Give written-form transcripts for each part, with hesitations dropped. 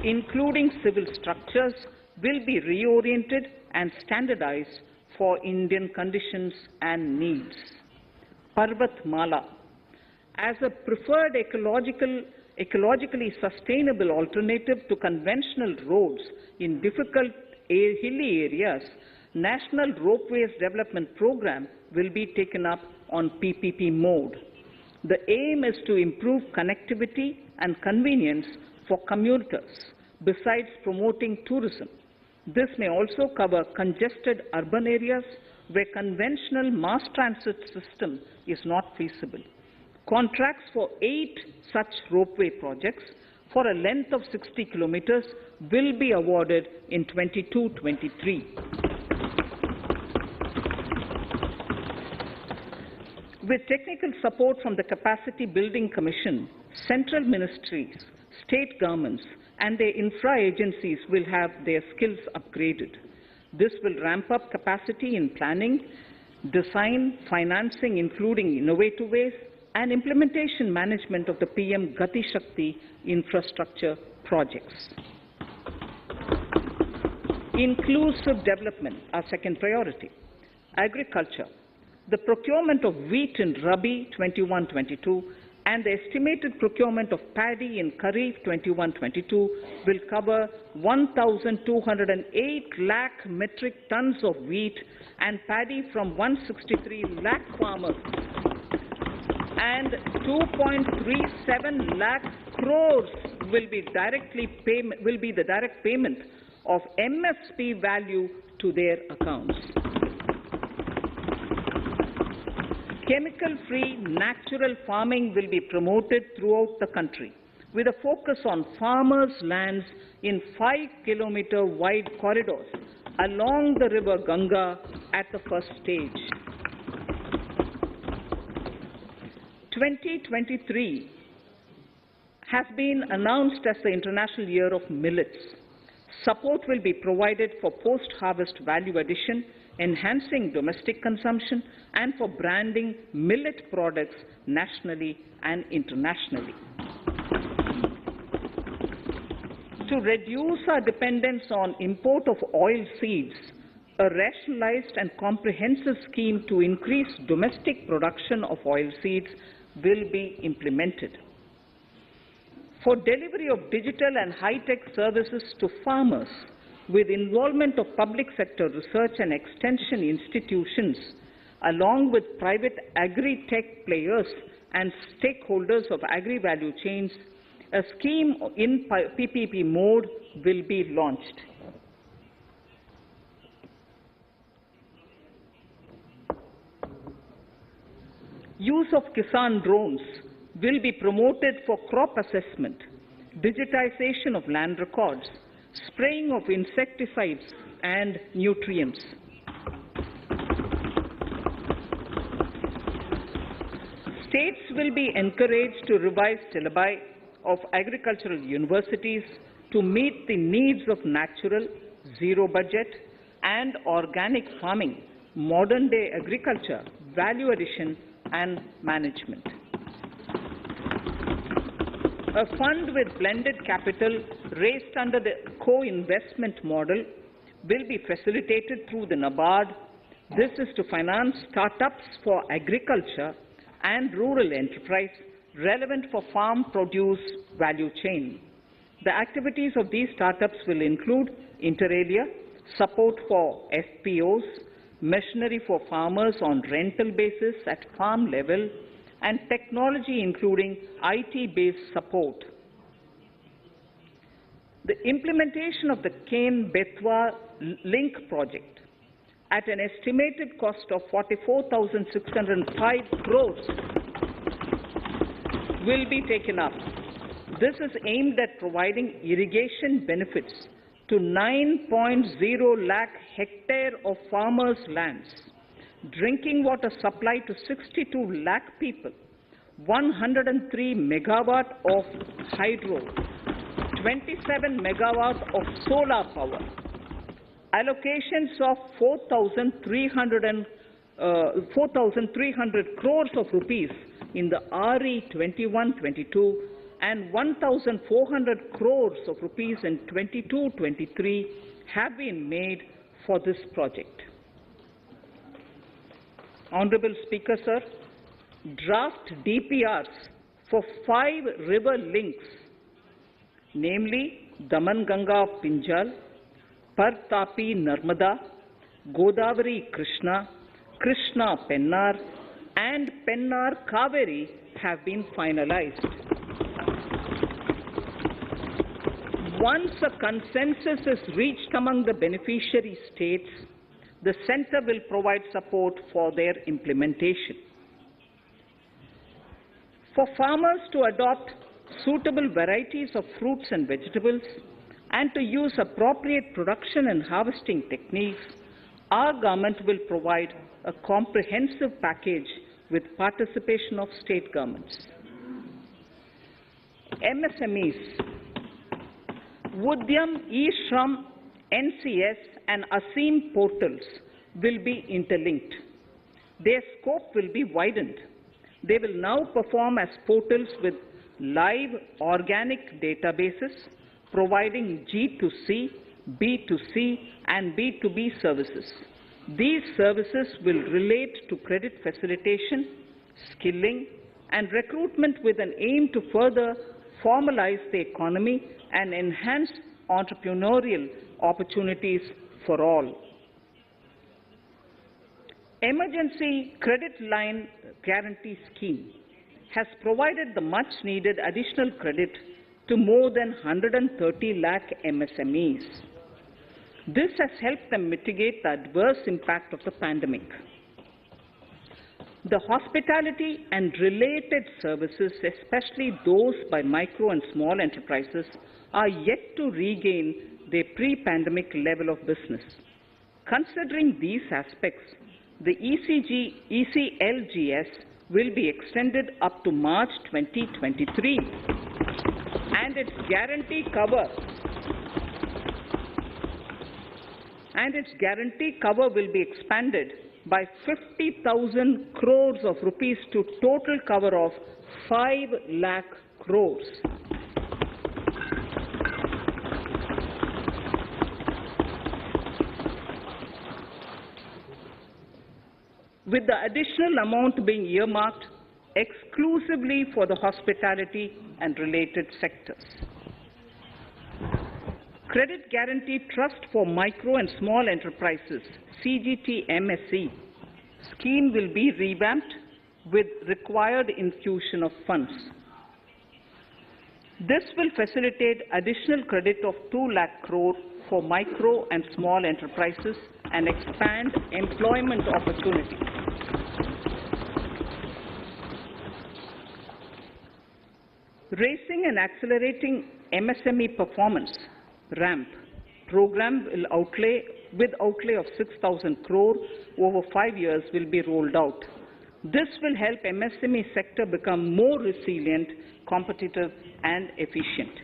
including civil structures, will be reoriented and standardized for Indian conditions and needs. Parvatmala, as a preferred ecologically sustainable alternative to conventional roads in difficult hilly areas, National Ropeways Development Program will be taken up on PPP mode. The aim is to improve connectivity and convenience for commuters, besides promoting tourism. This may also cover congested urban areas where conventional mass transit system is not feasible. Contracts for 8 such ropeway projects for a length of 60 kilometers will be awarded in 22-23. With technical support from the Capacity Building Commission, central ministries, state governments, and their infra agencies will have their skills upgraded. This will ramp up capacity in planning, design, financing, including innovative ways, and implementation management of the PM Gati Shakti infrastructure projects. Inclusive development, our second priority. Agriculture. The procurement of wheat in Rabi 21-22 and the estimated procurement of paddy in Kharif 21-22 will cover 1,208 lakh metric tons of wheat and paddy from 163 lakh farmers, and 2.37 lakh crores will be the direct payment of MSP value to their accounts. Chemical-free natural farming will be promoted throughout the country, with a focus on farmers' lands in 5-kilometer wide corridors along the river Ganga at the first stage. 2023 has been announced as the International Year of Millets. Support will be provided for post-harvest value addition, enhancing domestic consumption, and for branding millet products nationally and internationally. To reduce our dependence on import of oil seeds, a rationalized and comprehensive scheme to increase domestic production of oil seeds will be implemented. For delivery of digital and high-tech services to farmers, with involvement of public sector research and extension institutions, along with private agri-tech players and stakeholders of agri-value chains, a scheme in PPP mode will be launched. Use of Kisan drones will be promoted for crop assessment, digitization of land records, spraying of insecticides and nutrients. States will be encouraged to revise syllabi of agricultural universities to meet the needs of natural, zero budget, and organic farming, modern-day agriculture, value addition, and management. A fund with blended capital raised under the co-investment model will be facilitated through the NABARD. This is to finance startups for agriculture and rural enterprise relevant for farm produce value chain. The activities of these startups will include inter alia, support for FPOs, machinery for farmers on rental basis at farm level, and technology including IT-based support. The implementation of the Ken-Betwa link project at an estimated cost of 44,605 crores will be taken up. This is aimed at providing irrigation benefits to 9.0 lakh hectare of farmers' lands, drinking water supply to 62 lakh people, 103 megawatt of hydro, 27 megawatt of solar power, allocations of 4,300 crores of rupees in the RE 21-22 and 1,400 crores of rupees in 22-23 have been made for this project. Honorable Speaker, sir, draft DPRs for 5 river links, namely Daman-Ganga Pinjal, Par-Tapi Narmada, Godavari Krishna, Krishna Pennar, and Pennar Kaveri have been finalized. Once a consensus is reached among the beneficiary states, the Centre will provide support for their implementation. For farmers to adopt suitable varieties of fruits and vegetables and to use appropriate production and harvesting techniques, our government will provide a comprehensive package with participation of state governments. MSMEs, Udyam, eShram, NCS and ASEEM portals will be interlinked. Their scope will be widened. They will now perform as portals with live organic databases, providing G2C, B2C and B2B services. These services will relate to credit facilitation, skilling and recruitment with an aim to further formalize the economy and enhance entrepreneurial opportunities for all. Emergency Credit Line Guarantee Scheme has provided the much-needed additional credit to more than 130 lakh MSMEs. This has helped them mitigate the adverse impact of the pandemic. The hospitality and related services, especially those by micro and small enterprises, are yet to regain their pre-pandemic level of business. Considering these aspects, the ECLGS will be extended up to March 2023, and its guarantee cover will be expanded by 50,000 crores of rupees to total cover of 5 lakh crores. With the additional amount being earmarked exclusively for the hospitality and related sectors. Credit Guarantee Trust for Micro and Small Enterprises, CGT-MSE, scheme will be revamped with required infusion of funds. This will facilitate additional credit of 2 lakh crore for micro and small enterprises and expand employment opportunities. Raising and Accelerating MSME Performance, RAMP, program with outlay of 6,000 crore over 5 years will be rolled out. This will help MSME sector become more resilient, competitive and efficient.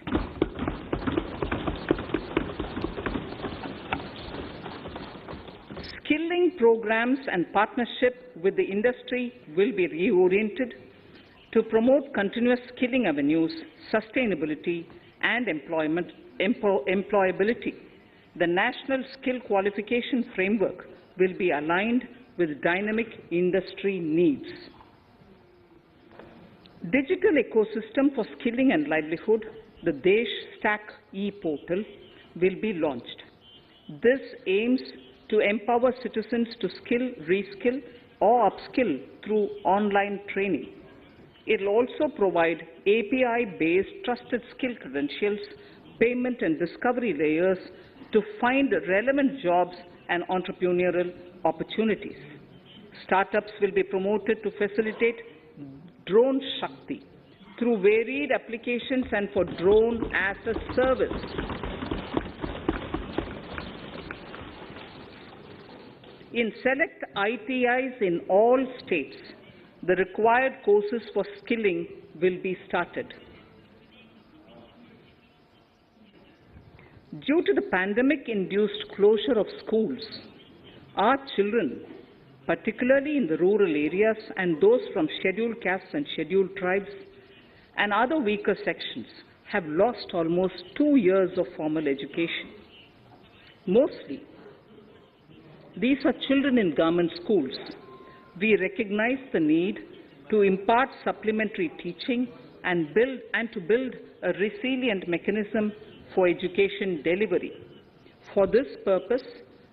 Skilling programs and partnership with the industry will be reoriented to promote continuous skilling avenues, sustainability and employability. The National Skill Qualification Framework will be aligned with dynamic industry needs. Digital ecosystem for skilling and livelihood, the Desh Stack e-portal, will be launched. This aims to empower citizens to skill, reskill or upskill through online training. It will also provide API-based trusted skill credentials, payment and discovery layers to find relevant jobs and entrepreneurial opportunities. Startups will be promoted to facilitate Drone Shakti through varied applications and for drone as a service. In select ITIs in all states, the required courses for skilling will be started. Due to the pandemic-induced closure of schools, our children, particularly in the rural areas and those from scheduled castes and scheduled tribes, and other weaker sections have lost almost 2 years of formal education. Mostly, these are children in government schools. We recognize the need to impart supplementary teaching and to build a resilient mechanism for education delivery. For this purpose,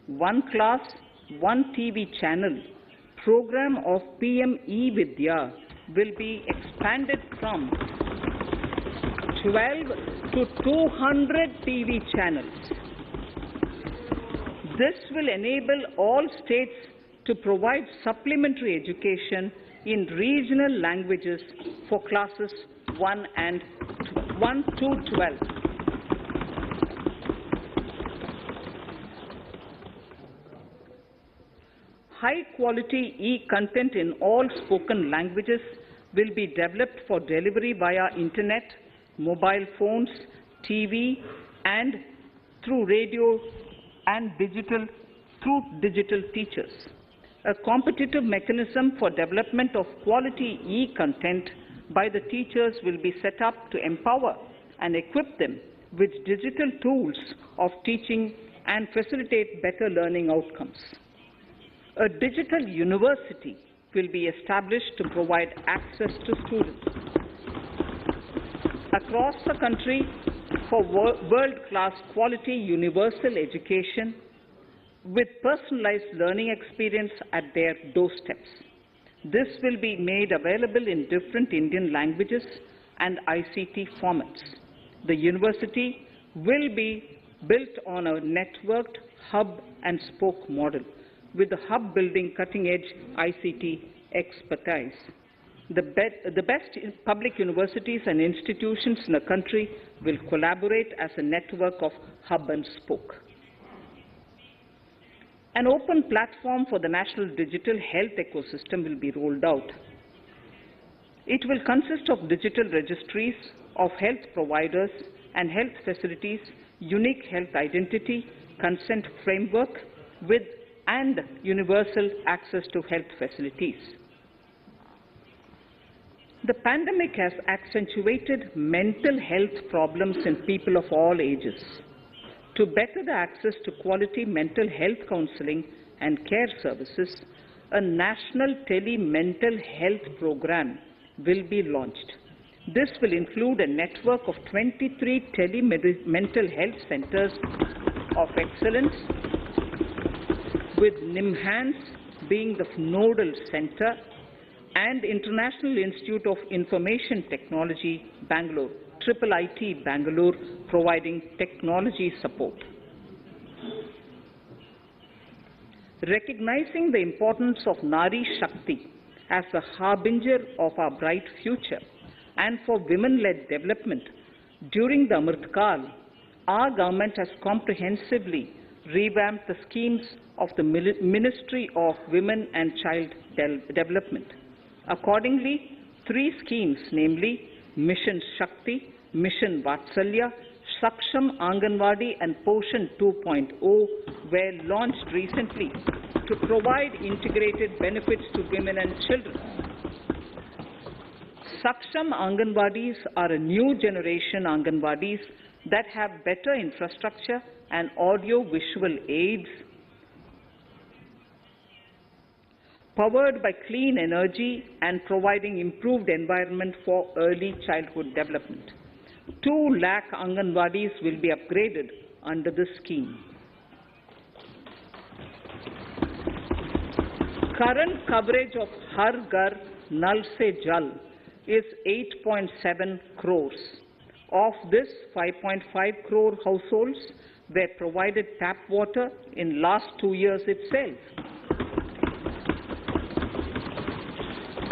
One Class, One TV channel program of PM E-Vidya will be expanded from 12 to 200 TV channels. This will enable all states to provide supplementary education in regional languages for classes 1 to 12. High-quality e-content in all spoken languages will be developed for delivery via internet, mobile phones, TV, and through radio and digital teachers. A competitive mechanism for development of quality e-content by the teachers will be set up to empower and equip them with digital tools of teaching and facilitate better learning outcomes. A digital university will be established to provide access to students across the country for world-class quality universal education with personalized learning experience at their doorsteps. This will be made available in different Indian languages and ICT formats. The university will be built on a networked hub and spoke model, with the hub building cutting-edge ICT expertise. The best public universities and institutions in the country will collaborate as a network of hub and spoke. An open platform for the national digital health ecosystem will be rolled out. It will consist of digital registries of health providers and health facilities, unique health identity, consent framework, and universal access to health facilities. The pandemic has accentuated mental health problems in people of all ages. To better the access to quality mental health counseling and care services, a national tele-mental health program will be launched. This will include a network of 23 tele-mental health centers of excellence, with NIMHANS being the nodal center, and International Institute of Information Technology, Bangalore, IIIT Bangalore, providing technology support. Recognizing the importance of Nari Shakti as the harbinger of our bright future and for women-led development, during the Amritkal, our government has comprehensively revamped the schemes of the Ministry of Women and Child Development. Accordingly, 3 schemes, namely Mission Shakti, Mission Vatsalya, Saksham Anganwadi and Poshan 2.0 were launched recently to provide integrated benefits to women and children. Saksham Anganwadis are a new generation Anganwadis that have better infrastructure and audio-visual aids, powered by clean energy and providing improved environment for early childhood development. 2 lakh Anganwadis will be upgraded under this scheme. Current coverage of Har Ghar Nal Se Jal is 8.7 crores. Of this, 5.5 crore households were provided tap water in last 2 years itself.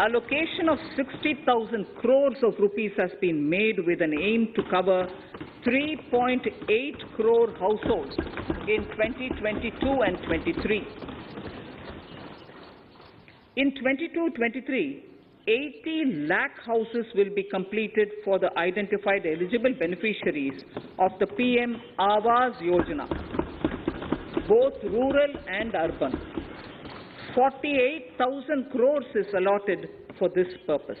Allocation of 60,000 crores of rupees has been made with an aim to cover 3.8 crore households in 2022 and 23. In 22-23, 80 lakh houses will be completed for the identified eligible beneficiaries of the PM Awas Yojana, both rural and urban. 48,000 crores is allotted for this purpose.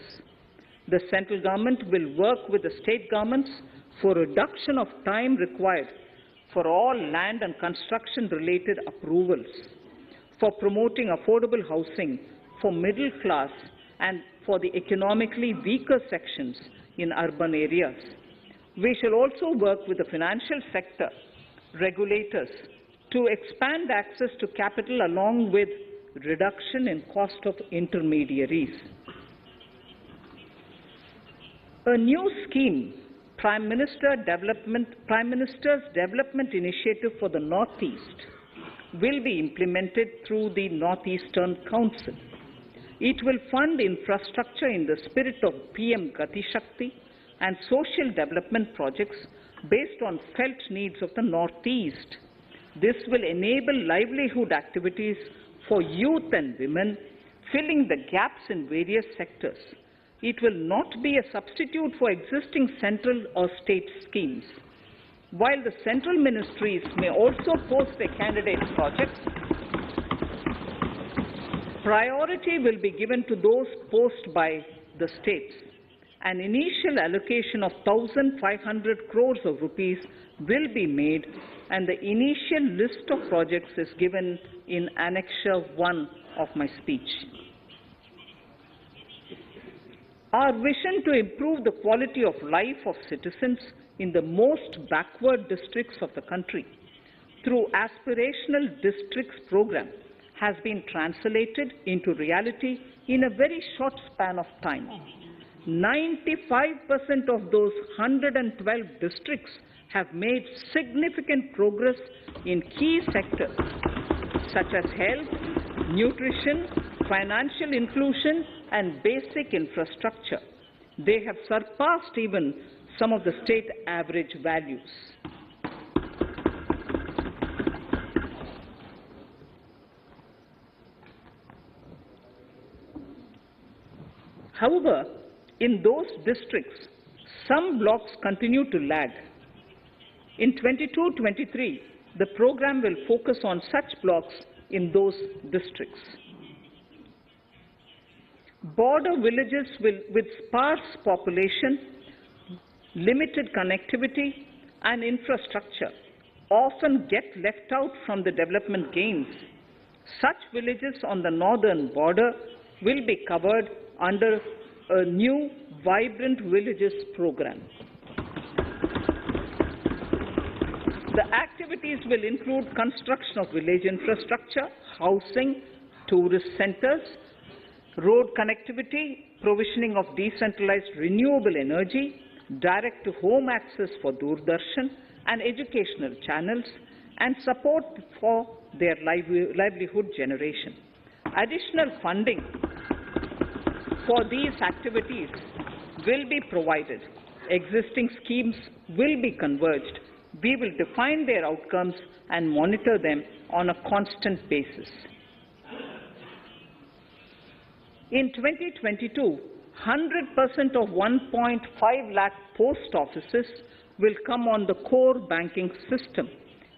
The central government will work with the state governments for reduction of time required for all land and construction-related approvals, for promoting affordable housing for middle class and for the economically weaker sections in urban areas. We shall also work with the financial sector regulators to expand access to capital along with reduction in cost of intermediaries. A new scheme, Prime Minister's Development Initiative for the Northeast, will be implemented through the Northeastern Council. It will fund infrastructure in the spirit of PM Gati Shakti and social development projects based on felt needs of the Northeast. This will enable livelihood activities for youth and women, filling the gaps in various sectors. It will not be a substitute for existing central or state schemes. While the central ministries may also post their candidate projects, priority will be given to those posted by the states. An initial allocation of 1,500 crores of rupees will be made, and the initial list of projects is given in Annexure 1 of my speech. Our vision to improve the quality of life of citizens in the most backward districts of the country through aspirational districts program has been translated into reality in a very short span of time. 95% of those 112 districts have made significant progress in key sectors such as health, nutrition, financial inclusion, and basic infrastructure. They have surpassed even some of the state average values. However, in those districts, some blocks continue to lag. In 22-23, the program will focus on such blocks in those districts. Border villages with sparse population, limited connectivity, and infrastructure often get left out from the development gains. Such villages on the northern border will be covered under a new Vibrant Villages program. The activities will include construction of village infrastructure, housing, tourist centers, road connectivity, provisioning of decentralized renewable energy, direct-to-home access for Doordarshan and educational channels, and support for their livelihood generation. Additional funding for these activities will be provided. Existing schemes will be converged. We will define their outcomes and monitor them on a constant basis. In 2022, 100% of 1.5 lakh post offices will come on the core banking system,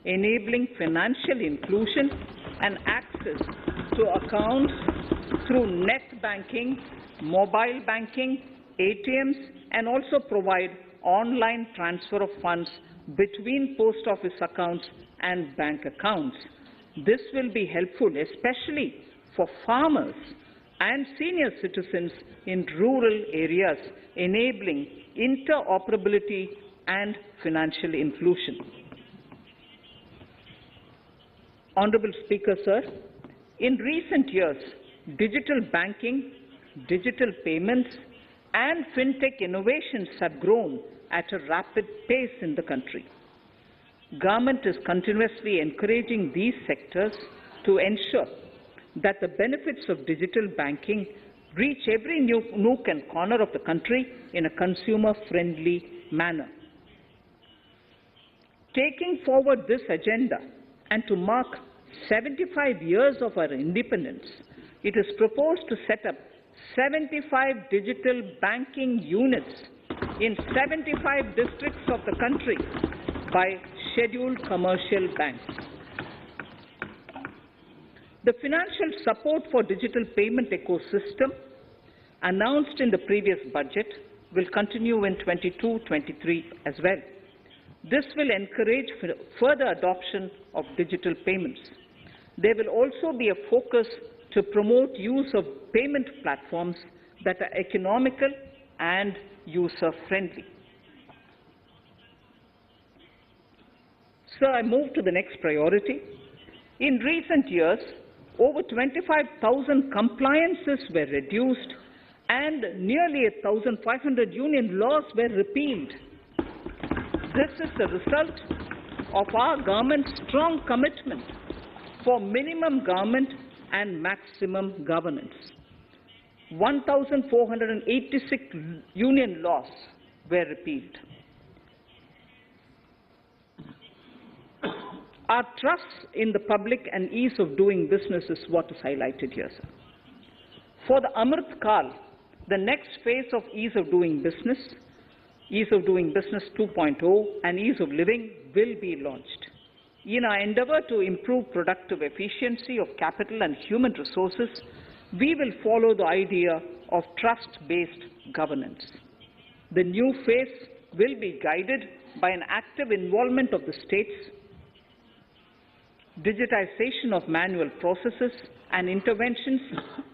enabling financial inclusion and access to accounts through net banking, mobile banking, ATMs, and also provide online transfer of funds between post office accounts and bank accounts. This will be helpful, especially for farmers and senior citizens in rural areas, enabling interoperability and financial inclusion. Honorable Speaker, sir, in recent years, digital banking, digital payments, and fintech innovations have grown at a rapid pace in the country. Government is continuously encouraging these sectors to ensure that the benefits of digital banking reach every nook and corner of the country in a consumer-friendly manner. Taking forward this agenda and to mark 75 years of our independence, it is proposed to set up 75 digital banking units in 75 districts of the country by scheduled commercial banks. The financial support for digital payment ecosystem announced in the previous budget will continue in 22-23 as well. This will encourage further adoption of digital payments. There will also be a focus to promote use of payment platforms that are economical and user-friendly. So I move to the next priority. In recent years, over 25,000 compliances were reduced and nearly 1,500 union laws were repealed. This is the result of our government's strong commitment for minimum government and maximum governance. 1,486 union laws were repealed. Our trust in the public and ease of doing business is what is highlighted here, sir. For the Amrit Kal, the next phase of ease of doing business 2.0 and ease of living will be launched. In our endeavor to improve productive efficiency of capital and human resources, we will follow the idea of trust-based governance. The new phase will be guided by an active involvement of the states, digitization of manual processes and interventions,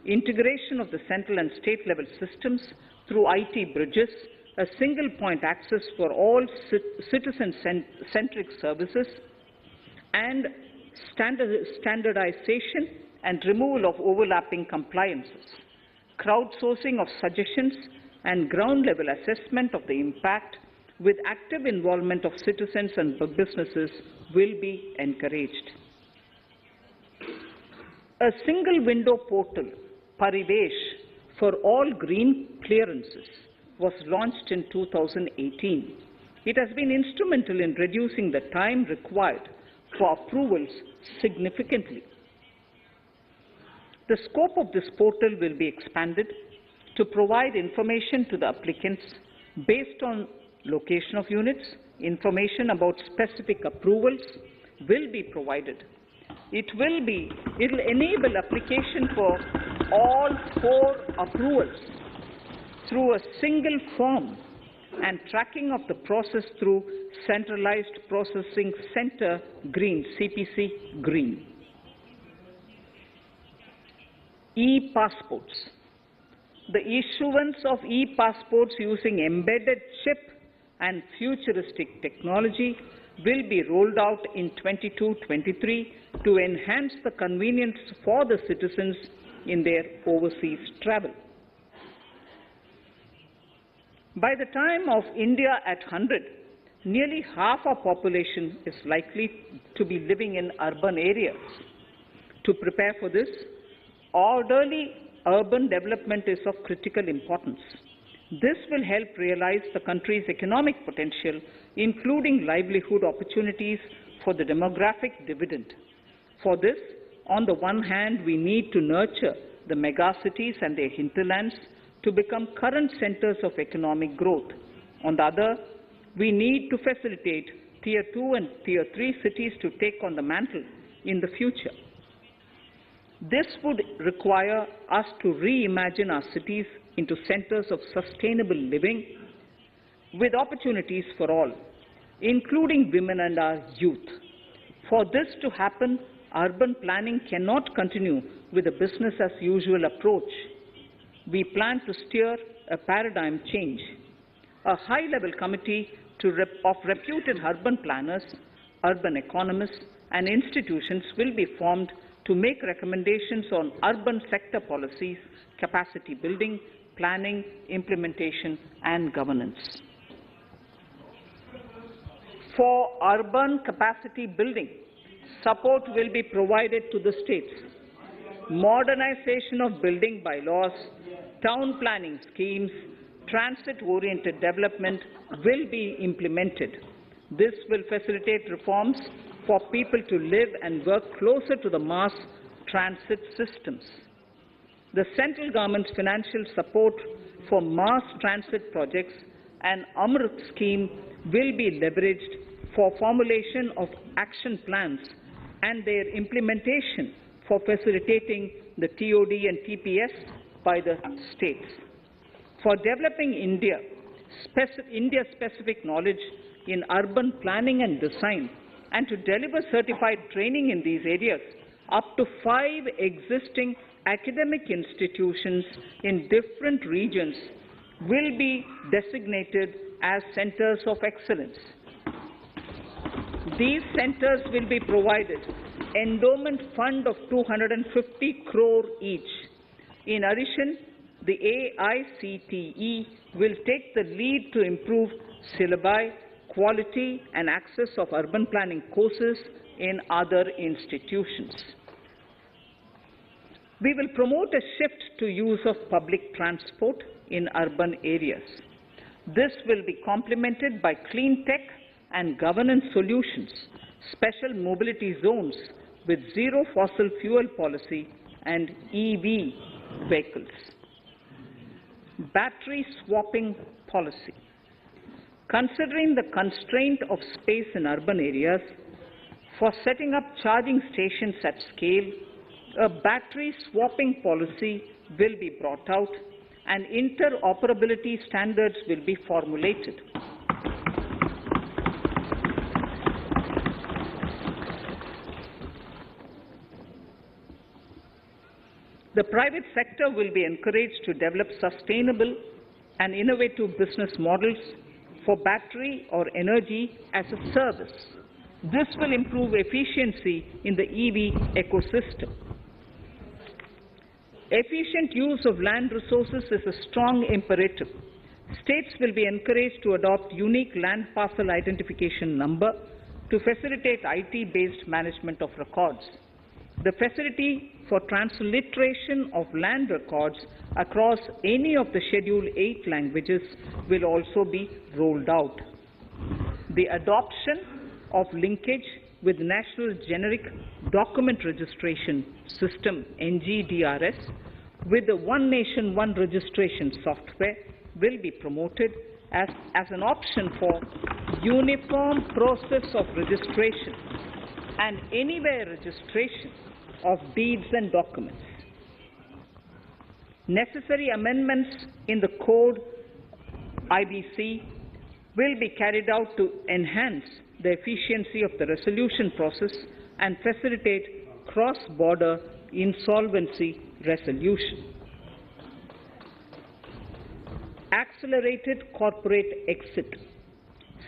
integration of the central and state level systems through IT bridges, a single point access for all citizen-centric services, and standardization and removal of overlapping compliances. Crowdsourcing of suggestions and ground-level assessment of the impact with active involvement of citizens and businesses will be encouraged. A single window portal, Parivesh, for all green clearances was launched in 2018. It has been instrumental in reducing the time required for approvals significantly. The scope of this portal will be expanded to provide information to the applicants based on location of units. Information about specific approvals will be provided. It will enable application for all 4 approvals through a single form and tracking of the process through Centralized Processing Center Green, CPC Green. E-passports. The issuance of e-passports using embedded chip and futuristic technology will be rolled out in 22-23 to enhance the convenience for the citizens in their overseas travel. By the time of India at 100, nearly half our population is likely to be living in urban areas. To prepare for this, orderly urban development is of critical importance. This will help realize the country's economic potential, including livelihood opportunities for the demographic dividend. For this, on the one hand, we need to nurture the megacities and their hinterlands to become current centers of economic growth. On the other, we need to facilitate Tier 2 and Tier 3 cities to take on the mantle in the future. This would require us to reimagine our cities into centers of sustainable living with opportunities for all, including women and our youth. For this to happen, urban planning cannot continue with a business-as-usual approach. We plan to steer a paradigm change. A high-level committee of reputed urban planners, urban economists, and institutions will be formed to make recommendations on urban sector policies, capacity building, planning, implementation, and governance. For urban capacity building, support will be provided to the states. Modernization of building bylaws, town planning schemes, transit-oriented development will be implemented. This will facilitate reforms for people to live and work closer to the mass transit systems. The central government's financial support for mass transit projects and Amrit scheme will be leveraged for formulation of action plans and their implementation for facilitating the TOD and TPS by the states. For developing India-specific knowledge in urban planning and design, and to deliver certified training in these areas, up to 5 existing academic institutions in different regions will be designated as centers of excellence. These centers will be provided endowment fund of 250 crore each. In addition, the AICTE will take the lead to improve syllabi, quality and access of urban planning courses in other institutions. We will promote a shift to use of public transport in urban areas. This will be complemented by clean tech and governance solutions, special mobility zones with zero fossil fuel policy and EV vehicles. Battery swapping policy. Considering the constraint of space in urban areas, for setting up charging stations at scale, a battery swapping policy will be brought out and interoperability standards will be formulated. The private sector will be encouraged to develop sustainable and innovative business models for battery or energy as a service. This will improve efficiency in the EV ecosystem. Efficient use of land resources is a strong imperative. States will be encouraged to adopt unique land parcel identification number to facilitate IT-based management of records. The facility for transliteration of land records across any of the Schedule 8 languages will also be rolled out. The adoption of linkage with National Generic Document Registration System (NGDRS) with the One Nation, One Registration software will be promoted as an option for uniform process of registration and anywhere registration of deeds and documents. Necessary amendments in the code IBC will be carried out to enhance the efficiency of the resolution process and facilitate cross-border insolvency resolution. Accelerated corporate exit.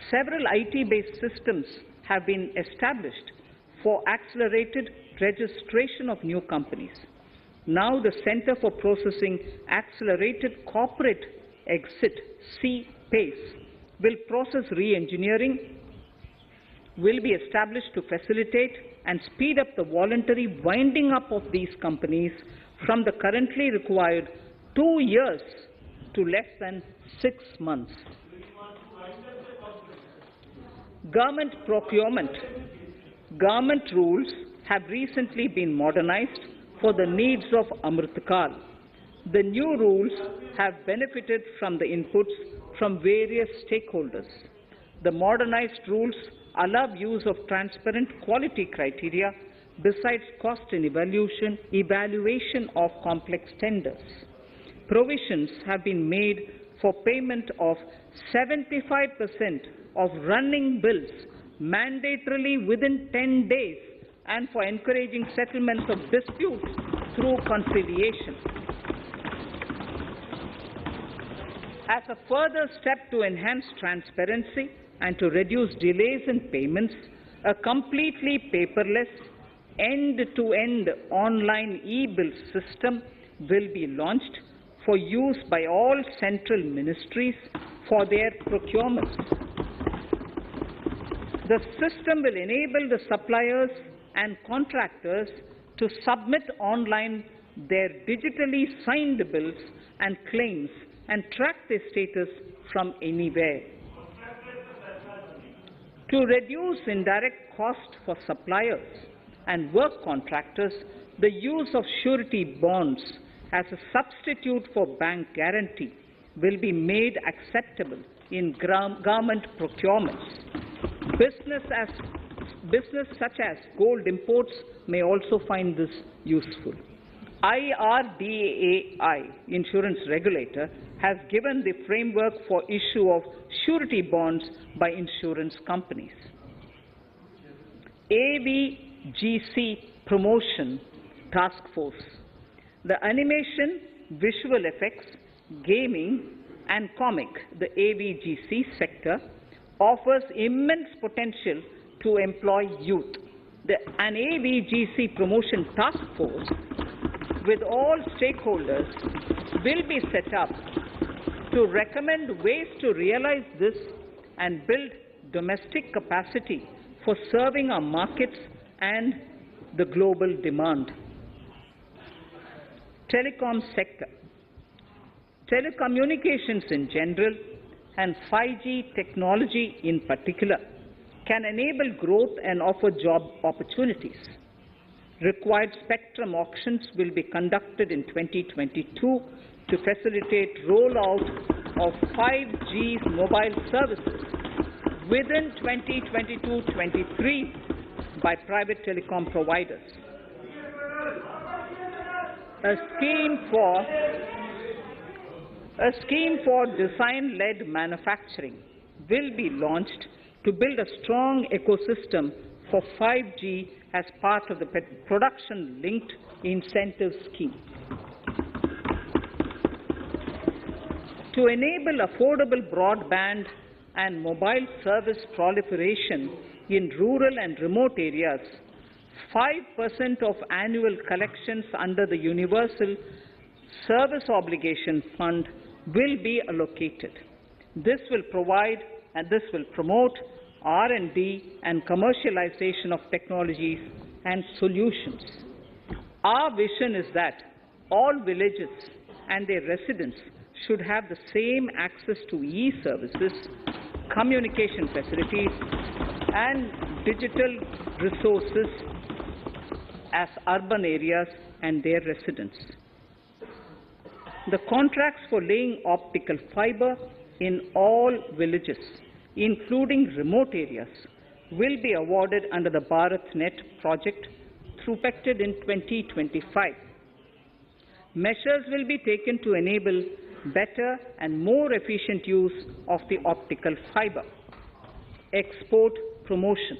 Several IT-based systems have been established for accelerated registration of new companies. Now the Center for Processing Accelerated Corporate Exit, CPACE, will process re-engineering, will be established to facilitate and speed up the voluntary winding up of these companies from the currently required 2 years to less than 6 months. Government procurement. Government rules have recently been modernized for the needs of Amrit Kal. The new rules have benefited from the inputs from various stakeholders. The modernized rules allow use of transparent quality criteria besides cost and evaluation of complex tenders. Provisions have been made for payment of 75% of running bills mandatorily within 10 days and for encouraging settlements of disputes through conciliation. As a further step to enhance transparency and to reduce delays in payments, a completely paperless, end-to-end online e-bill system will be launched for use by all central ministries for their procurements. The system will enable the suppliers and contractors to submit online their digitally signed bills and claims and track their status from anywhere. To reduce indirect cost for suppliers and work contractors, the use of surety bonds as a substitute for bank guarantee will be made acceptable in government procurements. Business such as gold imports may also find this useful. IRDAI, insurance regulator, has given the framework for issue of surety bonds by insurance companies. AVGC Promotion Task Force. The animation, visual effects, gaming and comic, the AVGC sector, offers immense potential to employ youth. An AVGC Promotion Task Force with all stakeholders will be set up to recommend ways to realize this and build domestic capacity for serving our markets and the global demand. Telecom sector. Telecommunications in general and 5G technology in particular can enable growth and offer job opportunities. Required spectrum auctions will be conducted in 2022 to facilitate rollout of 5G mobile services within 2022-23 by private telecom providers. A scheme for design-led manufacturing will be launched to build a strong ecosystem for 5G as part of the production-linked incentive scheme. To enable affordable broadband and mobile service proliferation in rural and remote areas, 5% of annual collections under the Universal Service Obligation Fund will be allocated. This will promote R&D and commercialization of technologies and solutions. Our vision is that all villages and their residents should have the same access to e-services, communication facilities, and digital resources as urban areas and their residents. The contracts for laying optical fiber in all villages, including remote areas, will be awarded under the BharatNet project expected in 2025. Measures will be taken to enable better and more efficient use of the optical fiber. Export promotion.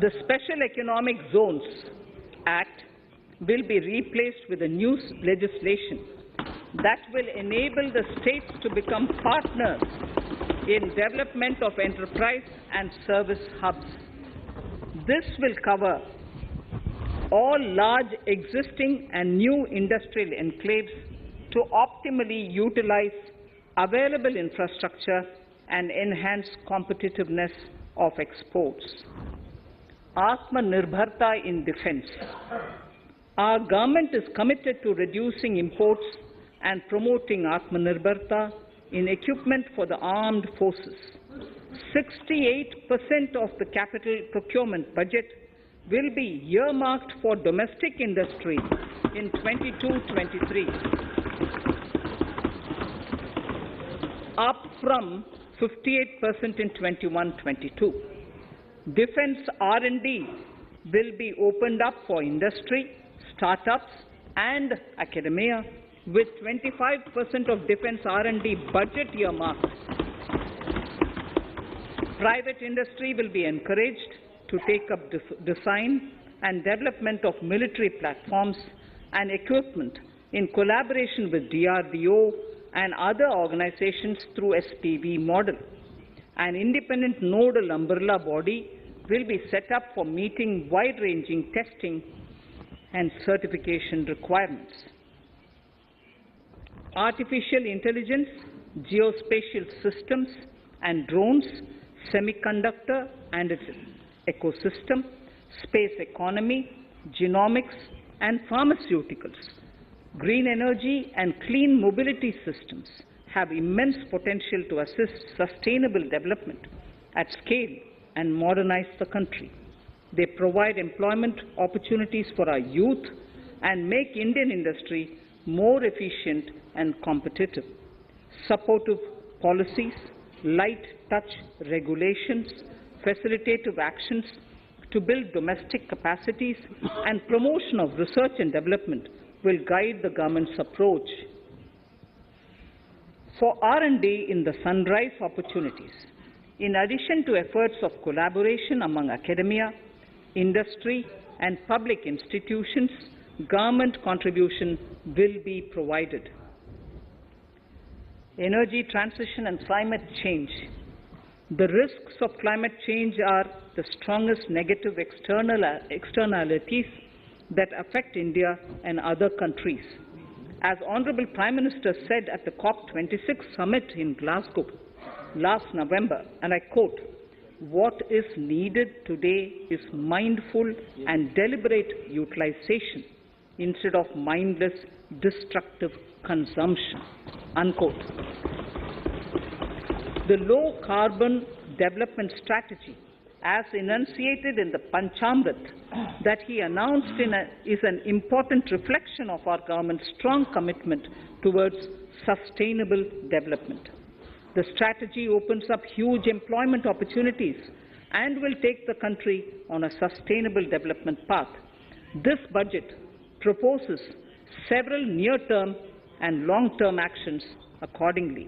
The Special Economic Zones Act will be replaced with a new legislation that will enable the states to become partners in development of enterprise and service hubs. This will cover all large existing and new industrial enclaves to optimally utilize available infrastructure and enhance competitiveness of exports. Atmanirbharta in defense. Our government is committed to reducing imports and promoting Atmanirbharta in equipment for the armed forces. 68% of the capital procurement budget will be earmarked for domestic industry in 22-23, up from 58% in 21-22. Defense R&D will be opened up for industry, startups and academia, with 25% of defense R&D budget earmarked. Private industry will be encouraged to take up design and development of military platforms and equipment in collaboration with DRDO and other organizations through SPV model. An independent nodal umbrella body will be set up for meeting wide-ranging testing and certification requirements. Artificial intelligence, geospatial systems and drones, semiconductor and its ecosystem, space economy, genomics and pharmaceuticals, green energy and clean mobility systems have immense potential to assist sustainable development at scale and modernize the country. They provide employment opportunities for our youth and make Indian industry more efficient and competitive. Supportive policies, light touch regulations, facilitative actions to build domestic capacities and promotion of research and development will guide the government's approach. For R&D in the sunrise opportunities, in addition to efforts of collaboration among academia, industry, and public institutions, government contribution will be provided. Energy transition and climate change. The risks of climate change are the strongest negative externalities that affect India and other countries. As Honorable Prime Minister said at the COP26 summit in Glasgow last November, and I quote, "What is needed today is mindful and deliberate utilization instead of mindless, destructive consumption," unquote. The low-carbon development strategy, as enunciated in the Panchamrit that he announced is an important reflection of our government's strong commitment towards sustainable development. The strategy opens up huge employment opportunities and will take the country on a sustainable development path. This budget proposes several near-term and long-term actions accordingly.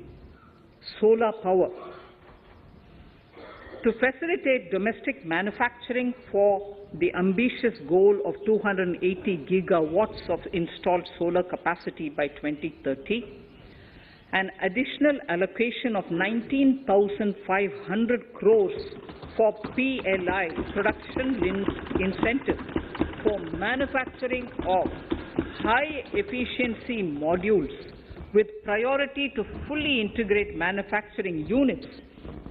Solar power. To facilitate domestic manufacturing for the ambitious goal of 280 gigawatts of installed solar capacity by 2030, an additional allocation of 19,500 crores for PLI, production-linked incentive, for manufacturing of high-efficiency modules with priority to fully integrate manufacturing units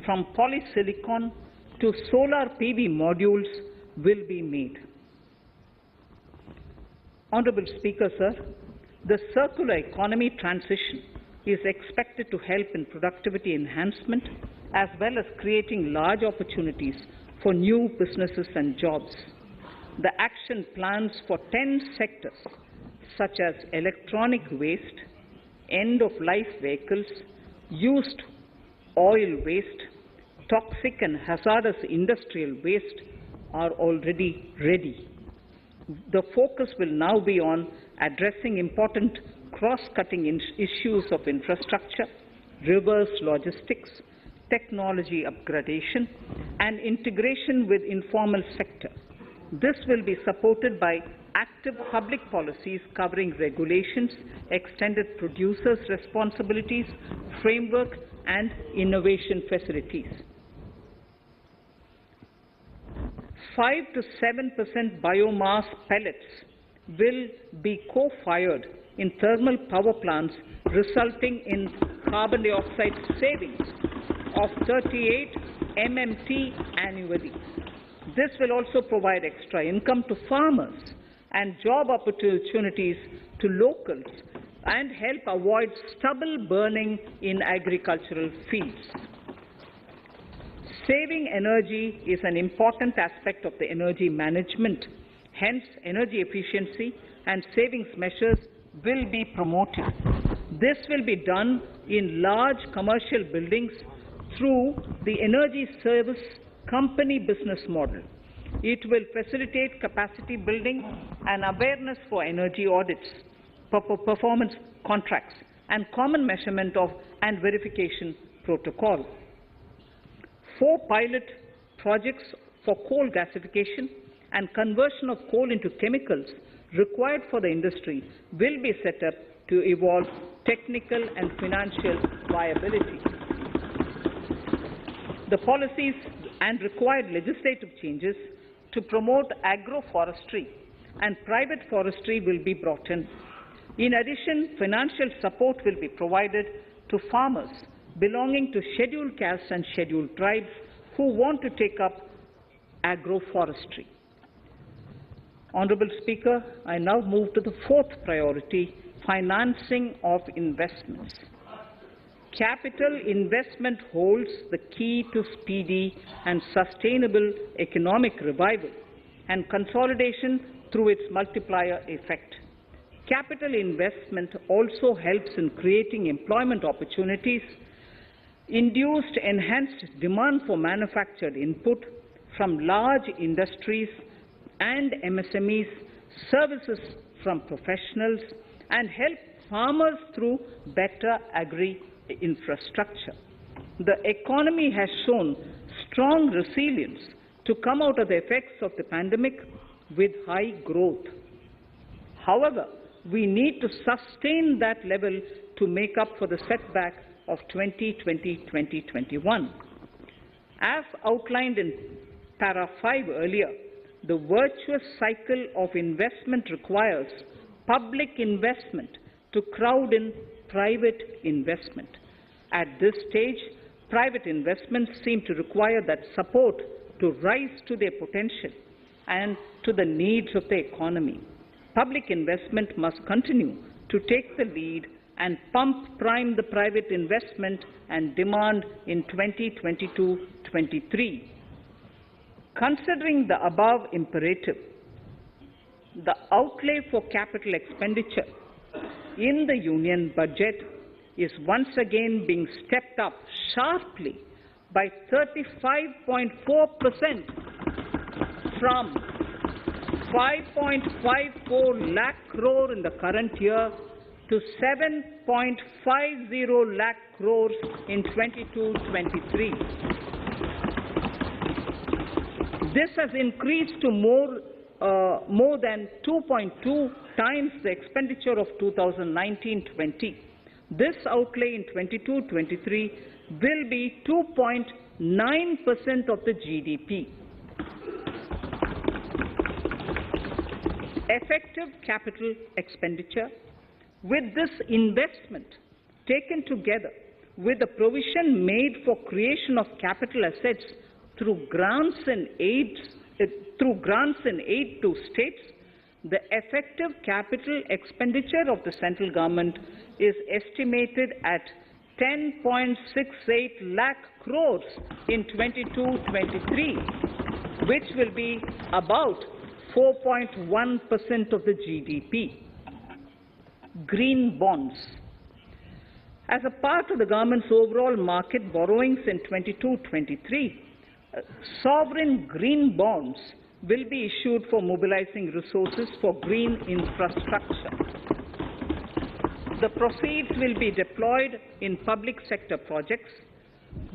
from polysilicon to solar PV modules will be made. Honorable Speaker, sir, the circular economy transition is expected to help in productivity enhancement as well as creating large opportunities for new businesses and jobs. The action plans for 10 sectors such as electronic waste, end-of-life vehicles, used oil waste, toxic and hazardous industrial waste are already ready. The focus will now be on addressing important cross-cutting issues of infrastructure, reverse logistics, technology upgradation, and integration with informal sector. This will be supported by active public policies covering regulations, extended producers' responsibilities, framework, and innovation facilities. 5 to 7% biomass pellets will be co-fired in thermal power plants, resulting in carbon dioxide savings of 38 MMT annually. This will also provide extra income to farmers and job opportunities to locals and help avoid stubble burning in agricultural fields. Saving energy is an important aspect of the energy management. Hence, energy efficiency and savings measures will be promoted. This will be done in large commercial buildings through the energy service company business model. It will facilitate capacity building and awareness for energy audits, performance contracts, and common measurement of and verification protocol. 4 pilot projects for coal gasification and conversion of coal into chemicals required for the industry will be set up to evolve technical and financial viability. The policies and required legislative changes to promote agroforestry and private forestry will be brought in. In addition, financial support will be provided to farmers belonging to scheduled castes and scheduled tribes who want to take up agroforestry. Honourable Speaker, I now move to the 4th priority, financing of investments. Capital investment holds the key to speedy and sustainable economic revival and consolidation through its multiplier effect. Capital investment also helps in creating employment opportunities, induced enhanced demand for manufactured input, from large industries and MSMEs, services from professionals, and help farmers through better agri-infrastructure. The economy has shown strong resilience to come out of the effects of the pandemic with high growth. However, we need to sustain that level to make up for the setback of 2020-2021. As outlined in para 5 earlier, the virtuous cycle of investment requires public investment to crowd in private investment. At this stage, private investments seem to require that support to rise to their potential and to the needs of the economy. Public investment must continue to take the lead and prime the private investment and demand in 2022-23. Considering the above imperative, the outlay for capital expenditure in the Union budget is once again being stepped up sharply by 35.4% from 5.54 lakh crore in the current year to 7.50 lakh crores in 22-23. This has increased to more than 2.2 times the expenditure of 2019-20. This outlay in 22-23 will be 2.9% of the GDP. Effective capital expenditure. With this investment taken together with the provision made for creation of capital assets through grants and aid to states, the effective capital expenditure of the central government is estimated at 10.68 lakh crores in 22-23, which will be about 4.1% of the GDP. Green bonds. As a part of the government's overall market borrowings in 22-23, sovereign green bonds will be issued for mobilizing resources for green infrastructure. The proceeds will be deployed in public sector projects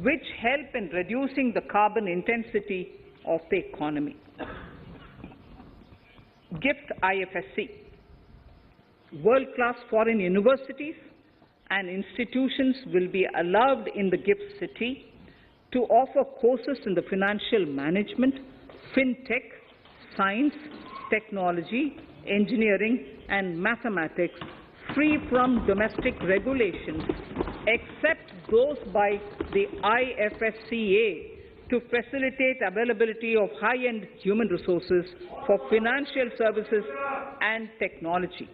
which help in reducing the carbon intensity of the economy. GIFT IFSC. World-class foreign universities and institutions will be allowed in the GIFT City to offer courses in the financial management, fintech, science, technology, engineering, and mathematics free from domestic regulations, except those by the IFSCA to facilitate availability of high-end human resources for financial services and technology.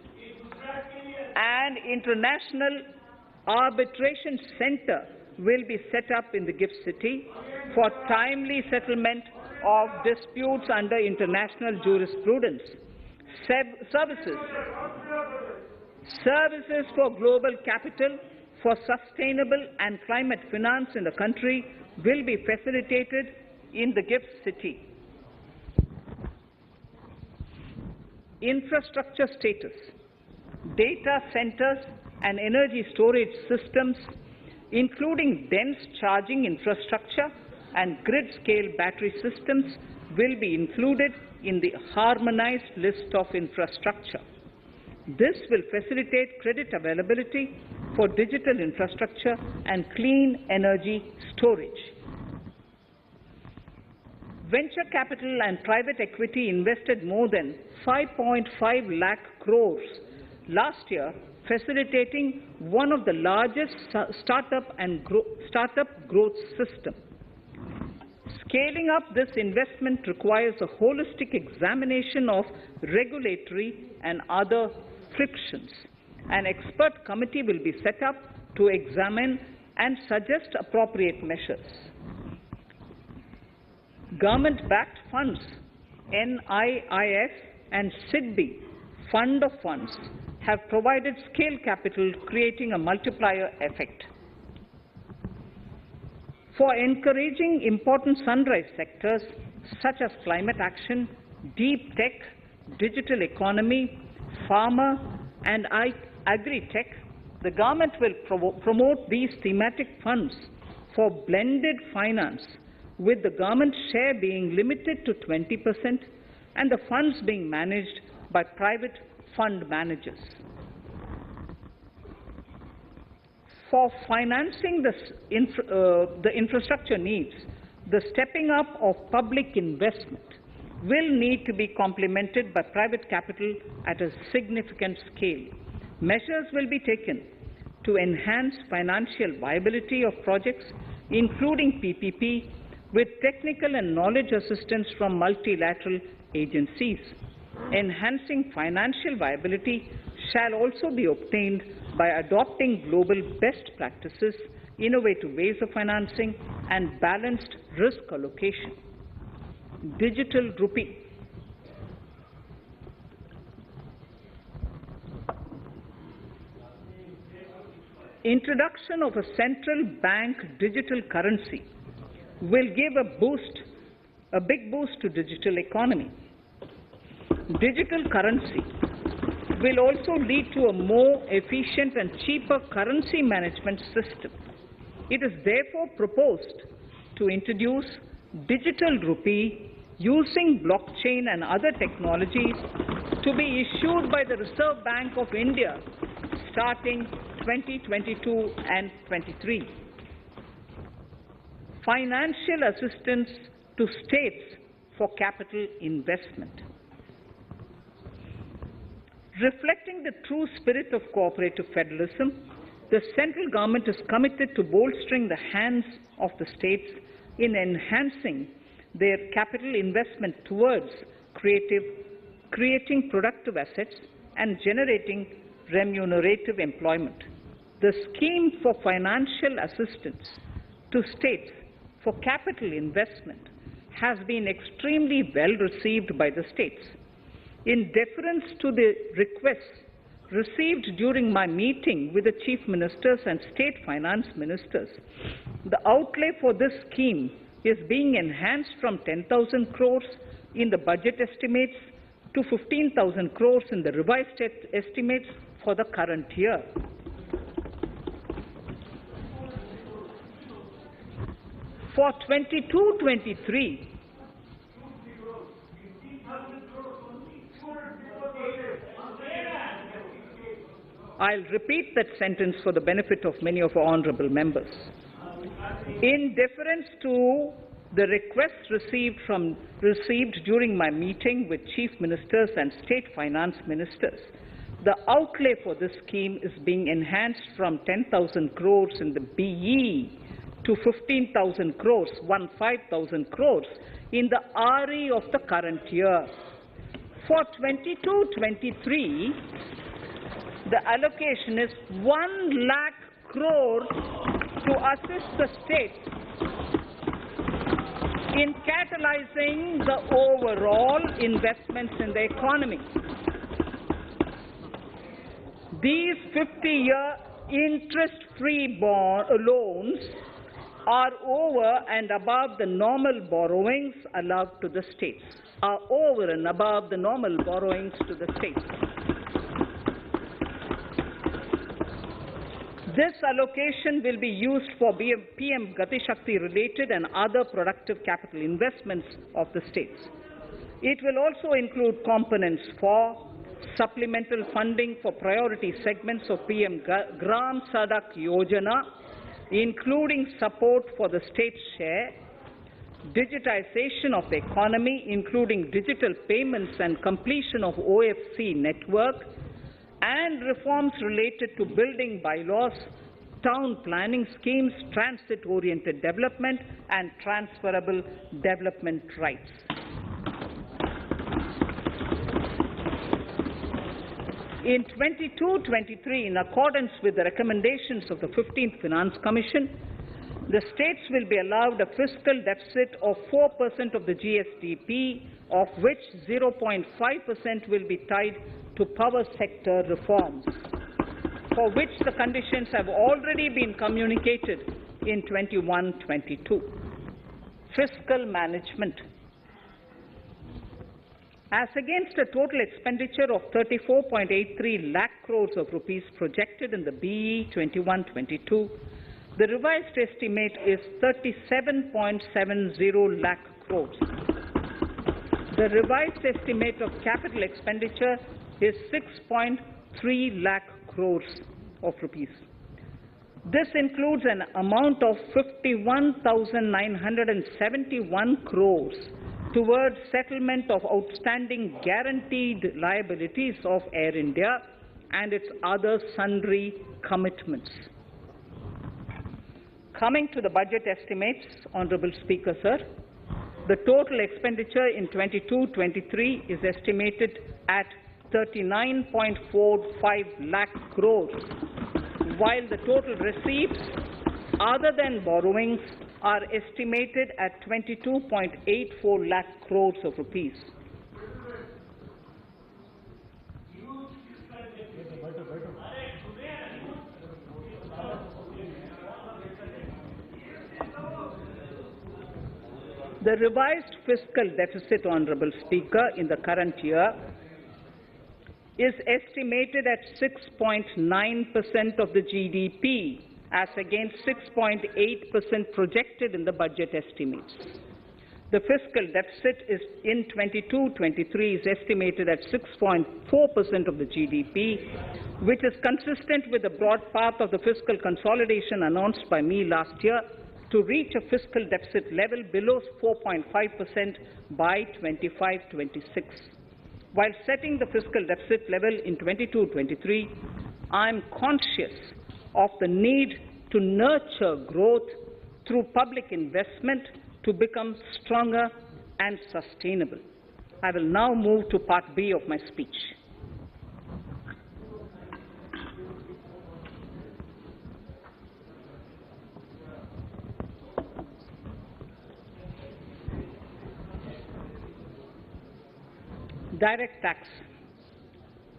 An international arbitration center will be set up in the GIFT City for timely settlement of disputes under international jurisprudence. Services for global capital for sustainable and climate finance in the country will be facilitated in the GIFT City. Infrastructure status. Data centers and energy storage systems, including dense charging infrastructure and grid-scale battery systems, will be included in the harmonized list of infrastructure. This will facilitate credit availability for digital infrastructure and clean energy storage. Venture capital and private equity invested more than 5.5 lakh crores last year, facilitating one of the largest startup growth system. Scaling up this investment requires a holistic examination of regulatory and other frictions. An expert committee will be set up to examine and suggest appropriate measures. Government-backed funds, NIIF and SIDBI, Fund of Funds, have provided scale capital, creating a multiplier effect. For encouraging important sunrise sectors, such as climate action, deep tech, digital economy, pharma, and agri-tech, the government will promote these thematic funds for blended finance, with the government share being limited to 20% and the funds being managed by private fund managers. For financing the infrastructure needs, the stepping up of public investment will need to be complemented by private capital at a significant scale. Measures will be taken to enhance financial viability of projects, including PPP, with technical and knowledge assistance from multilateral agencies. Enhancing financial viability shall also be obtained by adopting global best practices, innovative ways of financing, and balanced risk allocation. Digital rupee. Introduction of a central bank digital currency will give a big boost to digital economy. Digital currency will also lead to a more efficient and cheaper currency management system. It is therefore proposed to introduce digital rupee using blockchain and other technologies to be issued by the Reserve Bank of India starting 2022 and 23. Financial assistance to states for capital investment. Reflecting the true spirit of cooperative federalism, the central government is committed to bolstering the hands of the states in enhancing their capital investment towards creating productive assets and generating remunerative employment. The scheme for financial assistance to states for capital investment has been extremely well received by the states. In deference to the requests received during my meeting with the chief ministers and state finance ministers, the outlay for this scheme is being enhanced from 10,000 crores in the budget estimates to 15,000 crores in the revised estimates for the current year. For 22-23, I'll repeat that sentence for the benefit of many of our honourable members. In deference to the requests received during my meeting with chief ministers and state finance ministers, the outlay for this scheme is being enhanced from 10,000 crores in the BE to 15,000 crores, 15,000 crores in the RE of the current year. For 22-23, the allocation is 1 lakh crores to assist the states in catalyzing the overall investments in the economy. These 50-year interest-free loans are over and above the normal borrowings allowed to the states, This allocation will be used for PM Gati Shakti related and other productive capital investments of the states. It will also include components for supplemental funding for priority segments of PM Gram Sadak Yojana, including support for the state's share, digitization of the economy, including digital payments and completion of OFC network, and reforms related to building bylaws, town planning schemes, transit-oriented development, and transferable development rights. In 22-23, in accordance with the recommendations of the 15th Finance Commission, the states will be allowed a fiscal deficit of 4% of the GSDP, of which 0.5% will be tied to power sector reforms, for which the conditions have already been communicated in 21-22. Fiscal management. As against a total expenditure of 34.83 lakh crores of rupees projected in the BE 21-22, the revised estimate is 37.70 lakh crores. The revised estimate of capital expenditure is 6.3 lakh crores of rupees. This includes an amount of 51,971 crores towards settlement of outstanding guaranteed liabilities of Air India and its other sundry commitments. Coming to the budget estimates, Honourable Speaker, sir, the total expenditure in 22-23 is estimated at 39.45 lakh crores, while the total receipts other than borrowings are estimated at 22.84 lakh crores of rupees. The revised fiscal deficit, Honourable Speaker, in the current year is estimated at 6.9% of the GDP, as against 6.8% projected in the budget estimates. The fiscal deficit is in 22-23 is estimated at 6.4% of the GDP, which is consistent with the broad path of the fiscal consolidation announced by me last year to reach a fiscal deficit level below 4.5% by 25-26. While setting the fiscal deficit level in 22-23, I am conscious of the need to nurture growth through public investment to become stronger and sustainable. I will now move to Part B of my speech. Direct tax.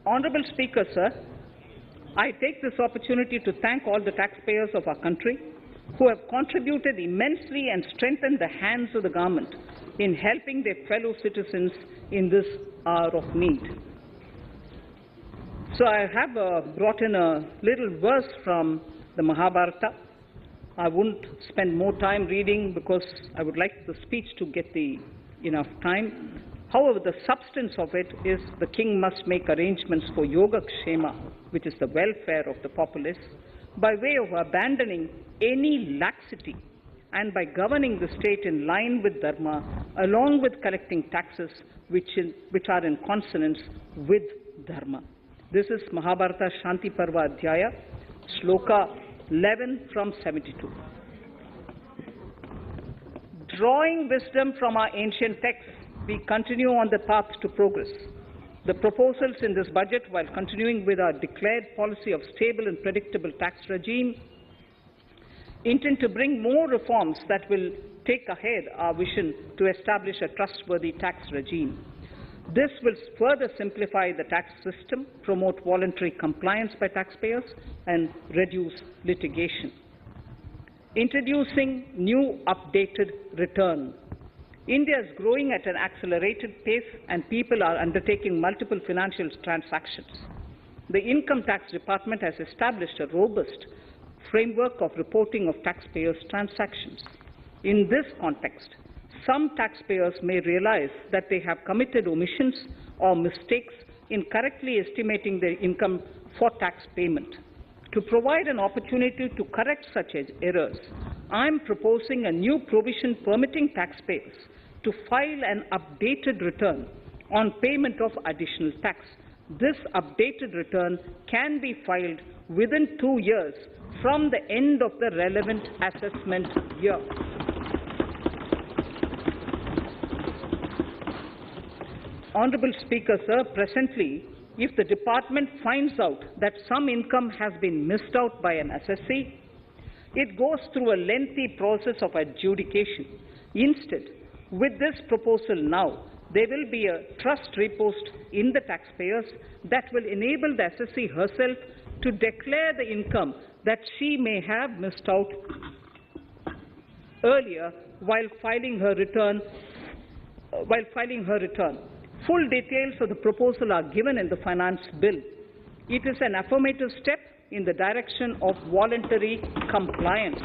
Honourable Speaker, sir, I take this opportunity to thank all the taxpayers of our country who have contributed immensely and strengthened the hands of the government in helping their fellow citizens in this hour of need. So I have brought in a little verse from the Mahabharata. I won't spend more time reading because I would like the speech to get enough time. However, the substance of it is the king must make arrangements for yoga kshema, which is the welfare of the populace, by way of abandoning any laxity and by governing the state in line with dharma, along with collecting taxes which are in consonance with dharma. This is Mahabharata Shanti Parva Adhyaya, Shloka 11 from 72. Drawing wisdom from our ancient texts, we continue on the path to progress. The proposals in this budget, while continuing with our declared policy of stable and predictable tax regime, intend to bring more reforms that will take ahead our vision to establish a trustworthy tax regime. This will further simplify the tax system, promote voluntary compliance by taxpayers, and reduce litigation. Introducing new updated return. India is growing at an accelerated pace and people are undertaking multiple financial transactions. The Income Tax Department has established a robust framework of reporting of taxpayers' transactions. In this context, some taxpayers may realize that they have committed omissions or mistakes in correctly estimating their income for tax payment. To provide an opportunity to correct such errors, I am proposing a new provision permitting taxpayers to file an updated return on payment of additional tax. This updated return can be filed within 2 years from the end of the relevant assessment year. Honourable Speaker, sir, presently, if the department finds out that some income has been missed out by an assessee, it goes through a lengthy process of adjudication. Instead, with this proposal now, there will be a trust repost in the taxpayers that will enable the assessee herself to declare the income that she may have missed out earlier while filing her return. Full details of the proposal are given in the finance bill. It is an affirmative step in the direction of voluntary compliance.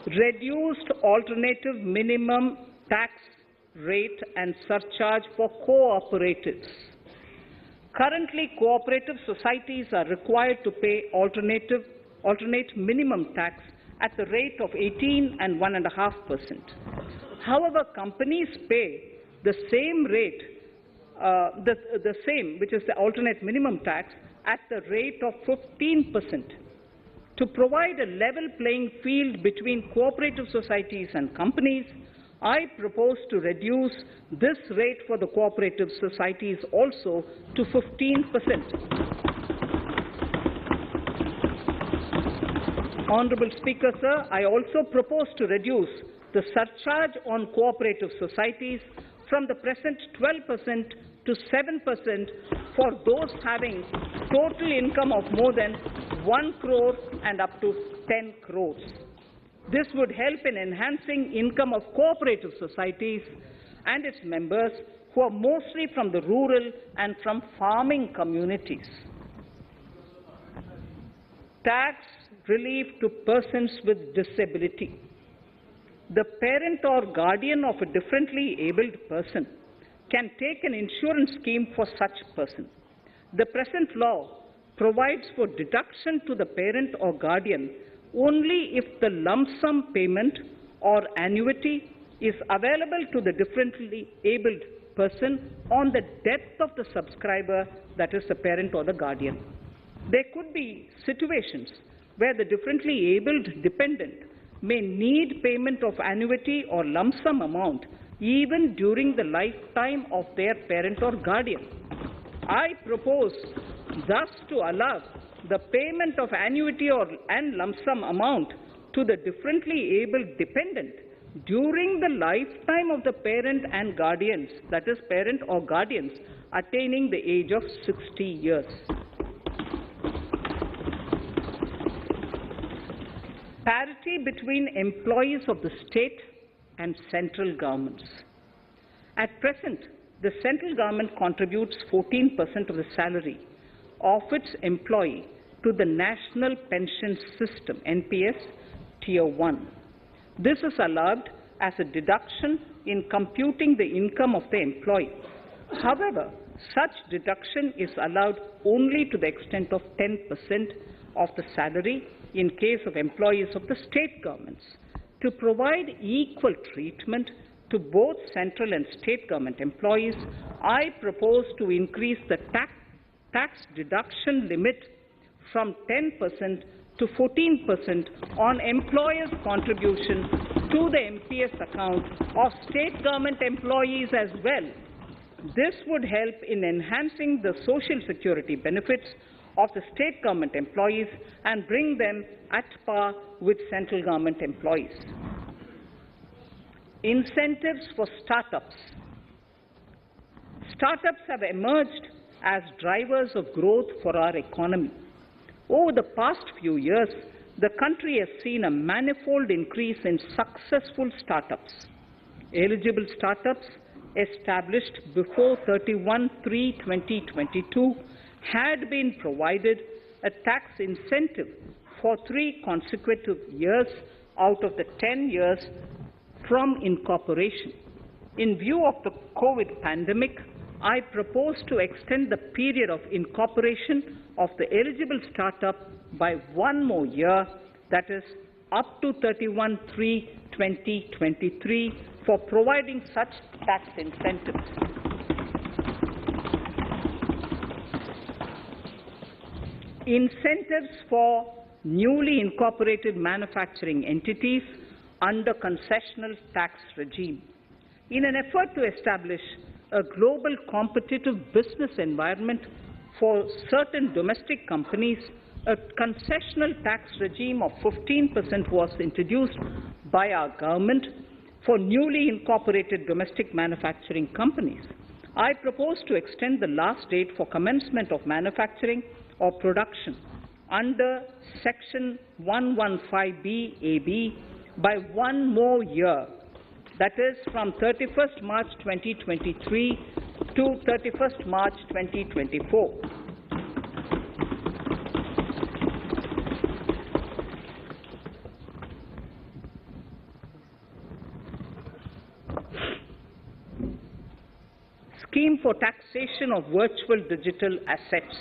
Reduced alternative minimum tax rate and surcharge for cooperatives. Currently, cooperative societies are required to pay alternate minimum tax at the rate of 18 and 1.5%. However, companies pay the same rate, the same, which is the alternate minimum tax, at the rate of 15%. To provide a level playing field between cooperative societies and companies, I propose to reduce this rate for the cooperative societies also to 15%. Honourable Speaker, sir, I also propose to reduce the surcharge on cooperative societies from the present 12% to 7% for those having total income of more than 1 crore and up to 10 crores. This would help in enhancing income of cooperative societies and its members who are mostly from the rural and from farming communities. Tax relief to persons with disability. The parent or guardian of a differently abled person can take an insurance scheme for such person. The present law provides for deduction to the parent or guardian only if the lump sum payment or annuity is available to the differently abled person on the death of the subscriber, that is the parent or the guardian. There could be situations where the differently abled dependent may need payment of annuity or lump sum amount even during the lifetime of their parent or guardian. I propose thus to allow the payment of annuity and lump sum amount to the differently abled dependent during the lifetime of the parent and guardians, that is parent or guardians, attaining the age of 60 years. Parity between employees of the state and central governments. At present, the central government contributes 14% of the salary of its employee to the National Pension System, NPS, Tier 1. This is allowed as a deduction in computing the income of the employee. However, such deduction is allowed only to the extent of 10% of the salary in case of employees of the state governments. To provide equal treatment to both central and state government employees, I propose to increase the tax deduction limit from 10% to 14% on employers' contribution to the MPS account of state government employees as well. This would help in enhancing the social security benefits of the state government employees and bring them at par with central government employees. Incentives for startups. Startups have emerged as drivers of growth for our economy. Over the past few years, the country has seen a manifold increase in successful startups. Eligible startups established before 31/3/2022 had been provided a tax incentive for 3 consecutive years out of the 10 years from incorporation. In view of the COVID pandemic, I propose to extend the period of incorporation of the eligible startup by 1 more year, that is up to 31/3/2023, for providing such tax incentives. Incentives for newly incorporated manufacturing entities under concessional tax regime. In an effort to establish a global competitive business environment for certain domestic companies, a concessional tax regime of 15% was introduced by our government for newly incorporated domestic manufacturing companies. I propose to extend the last date for commencement of manufacturing or production under Section 115B AB by one more year, that is from 31st March 2023 to 31st March 2024. Scheme for taxation of virtual digital assets.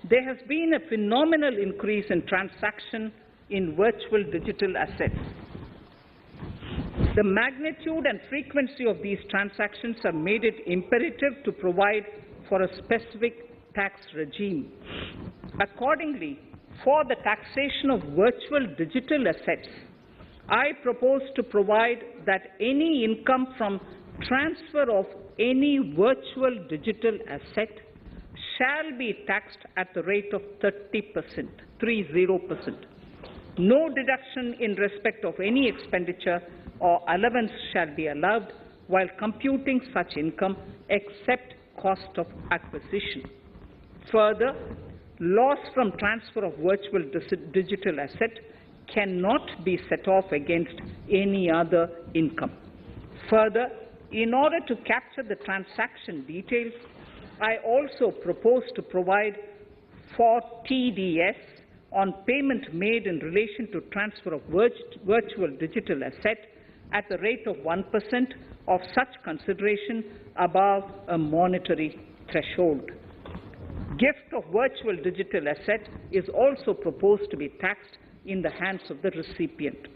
There has been a phenomenal increase in transaction in virtual digital assets. The magnitude and frequency of these transactions have made it imperative to provide for a specific tax regime. Accordingly, for the taxation of virtual digital assets, I propose to provide that any income from transfer of any virtual digital asset shall be taxed at the rate of 30%, 30%. No deduction in respect of any expenditure or allowance shall be allowed while computing such income except cost of acquisition. Further, loss from transfer of virtual digital asset cannot be set off against any other income. Further, in order to capture the transaction details, I also propose to provide for TDS on payment made in relation to transfer of virtual digital asset at the rate of 1% of such consideration above a monetary threshold. Gift of virtual digital asset is also proposed to be taxed in the hands of the recipient.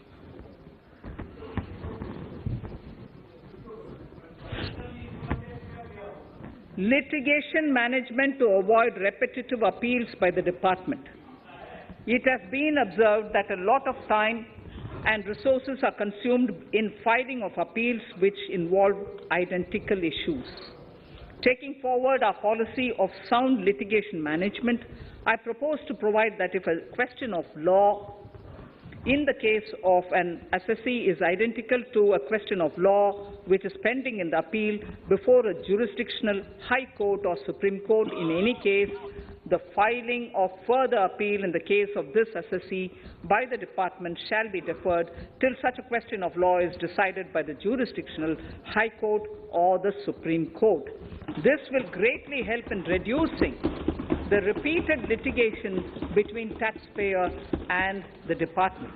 Litigation management to avoid repetitive appeals by the department. It has been observed that a lot of time and resources are consumed in filing of appeals which involve identical issues. Taking forward our policy of sound litigation management, I propose to provide that if a question of law in the case of an assessee is identical to a question of law which is pending in the appeal before a jurisdictional High Court or Supreme Court, in any case, the filing of further appeal in the case of this assessee by the department shall be deferred till such a question of law is decided by the jurisdictional High Court or the Supreme Court. This will greatly help in reducing the repeated litigation between taxpayer and the department.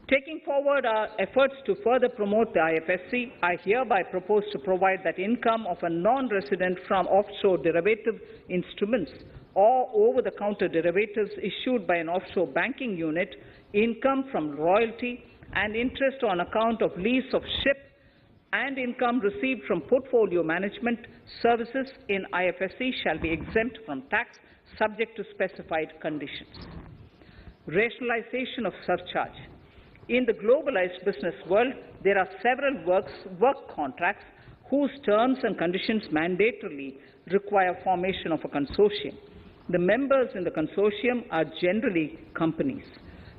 Taking forward our efforts to further promote the IFSC, I hereby propose to provide that income of a non-resident from offshore derivative instruments or over-the-counter derivatives issued by an offshore banking unit, income from royalty and interest on account of lease of ship, and income received from portfolio management services in IFSC shall be exempt from tax subject to specified conditions. Rationalization of surcharge. In the globalized business world, there are several work contracts whose terms and conditions mandatorily require formation of a consortium. The members in the consortium are generally companies.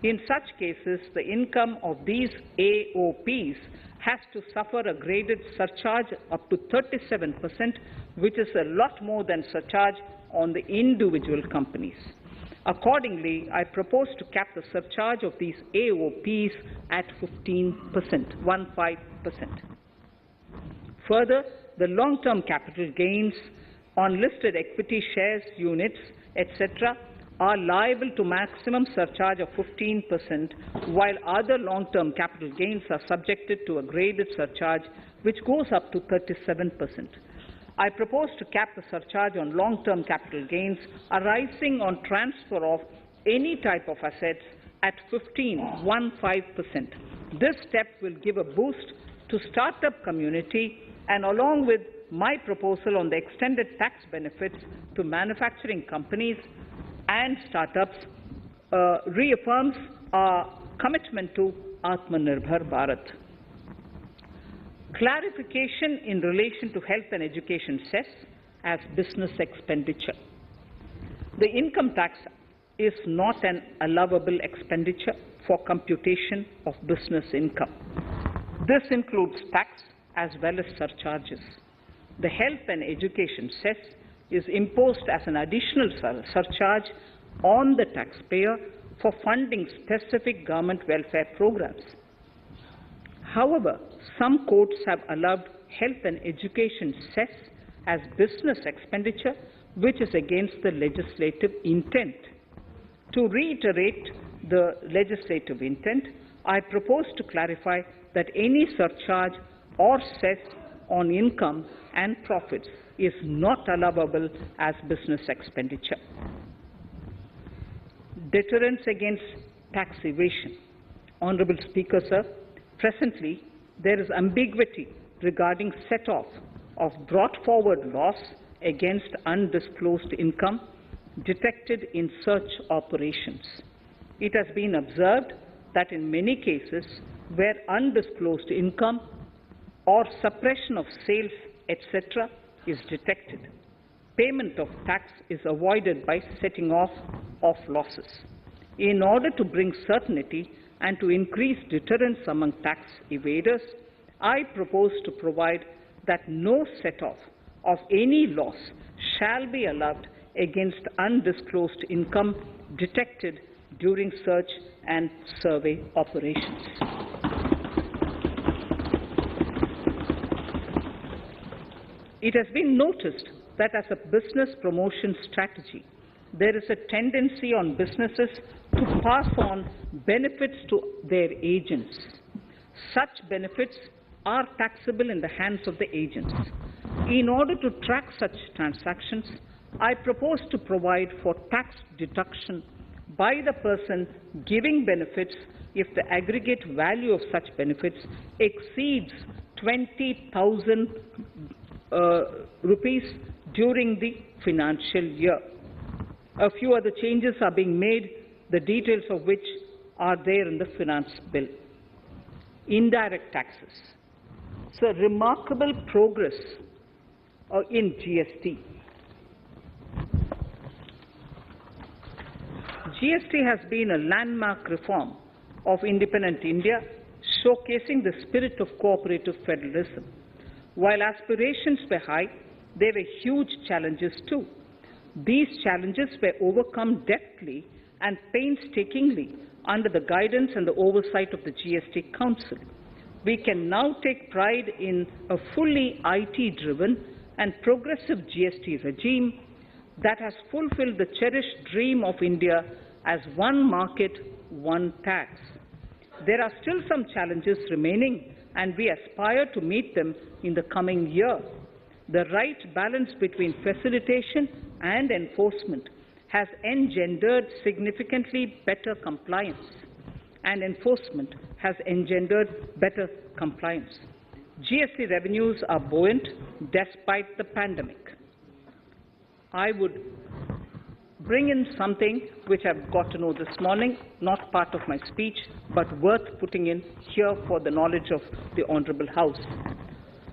In such cases, the income of these AOPs has to suffer a graded surcharge up to 37%, which is a lot more than surcharge on the individual companies. Accordingly, I propose to cap the surcharge of these AOPs at 15%, 15%. Further, the long-term capital gains on listed equity shares, units, etc., are liable to maximum surcharge of 15%, while other long-term capital gains are subjected to a graded surcharge which goes up to 37%. I propose to cap the surcharge on long-term capital gains arising on transfer of any type of assets at 15%. This step will give a boost to startup community, and along with my proposal on the extended tax benefits to manufacturing companies and startups, reaffirms our commitment to Atmanirbhar Bharat. Clarification in relation to health and education cess as business expenditure. The income tax is not an allowable expenditure for computation of business income. This includes tax as well as surcharges. The health and education cess is imposed as an additional surcharge on the taxpayer for funding specific government welfare programs. However, some courts have allowed health and education cess as business expenditure, which is against the legislative intent. To reiterate the legislative intent, I propose to clarify that any surcharge or cess on income and profits is not allowable as business expenditure. Deterrence against tax evasion. Honourable Speaker, sir, presently there is ambiguity regarding set-off of brought-forward loss against undisclosed income detected in search operations. It has been observed that in many cases where undisclosed income or suppression of sales, etc., is detected, payment of tax is avoided by setting off of losses. In order to bring certainty and to increase deterrence among tax evaders, I propose to provide that no set-off of any loss shall be allowed against undisclosed income detected during search and survey operations. It has been noticed that as a business promotion strategy, there is a tendency on businesses to pass on benefits to their agents. Such benefits are taxable in the hands of the agents. In order to track such transactions, I propose to provide for tax deduction by the person giving benefits if the aggregate value of such benefits exceeds 20,000 rupees during the financial year. A few other changes are being made, the details of which are there in the finance bill. Indirect taxes. So remarkable progress in GST. GST has been a landmark reform of independent India, showcasing the spirit of cooperative federalism. While aspirations were high, there were huge challenges too. These challenges were overcome deftly and painstakingly under the guidance and the oversight of the GST Council. We can now take pride in a fully IT-driven and progressive GST regime that has fulfilled the cherished dream of India as one market, one tax. There are still some challenges remaining, and we aspire to meet them in the coming year. The right balance between facilitation and enforcement has engendered significantly better compliance, and enforcement has engendered better compliance. GST revenues are buoyant despite the pandemic. I would bring in something which I've got to know this morning, not part of my speech, but worth putting in here for the knowledge of the Honourable House.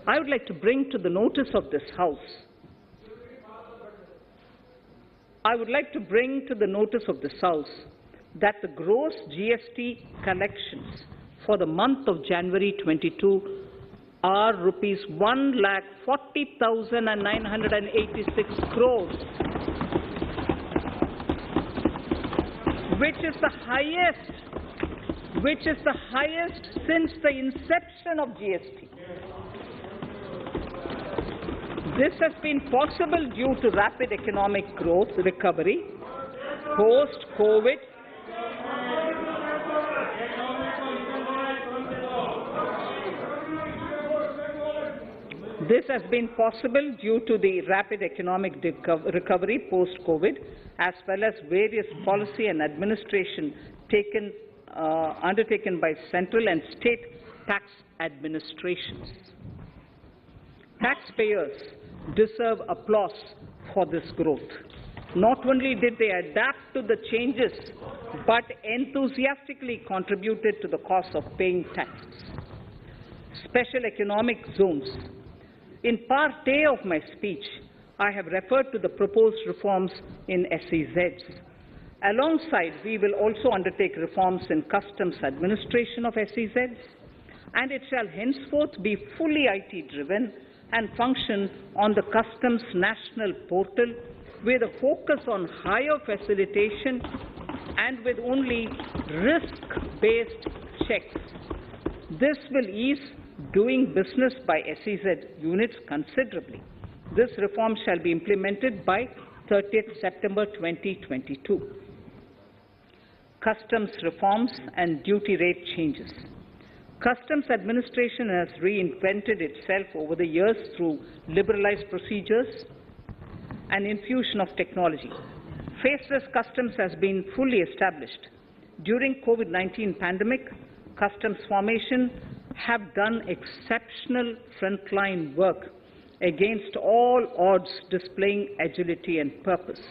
I would like to bring to the notice of this House that the gross GST collections for the month of January 22 are rupees 1,40,986 crores, which is the highest since the inception of GST. This has been possible due to rapid economic growth, recovery, post-COVID, This has been possible due to the rapid economic recovery post-COVID, as well as various policy and administration undertaken by central and state tax administrations. Taxpayers deserve applause for this growth. Not only did they adapt to the changes, but enthusiastically contributed to the cost of paying taxes. Special economic zones. In part A of my speech, I have referred to the proposed reforms in SEZs. Alongside, we will also undertake reforms in customs administration of SEZs, and it shall henceforth be fully IT-driven and function on the Customs National Portal with a focus on higher facilitation and with only risk-based checks. This will ease doing business by SEZ units considerably. This reform shall be implemented by 30th September 2022. Customs reforms and duty rate changes. Customs administration has reinvented itself over the years through liberalized procedures and infusion of technology. Faceless customs has been fully established. During COVID-19 pandemic, customs formation have done exceptional frontline work against all odds, displaying agility and purpose.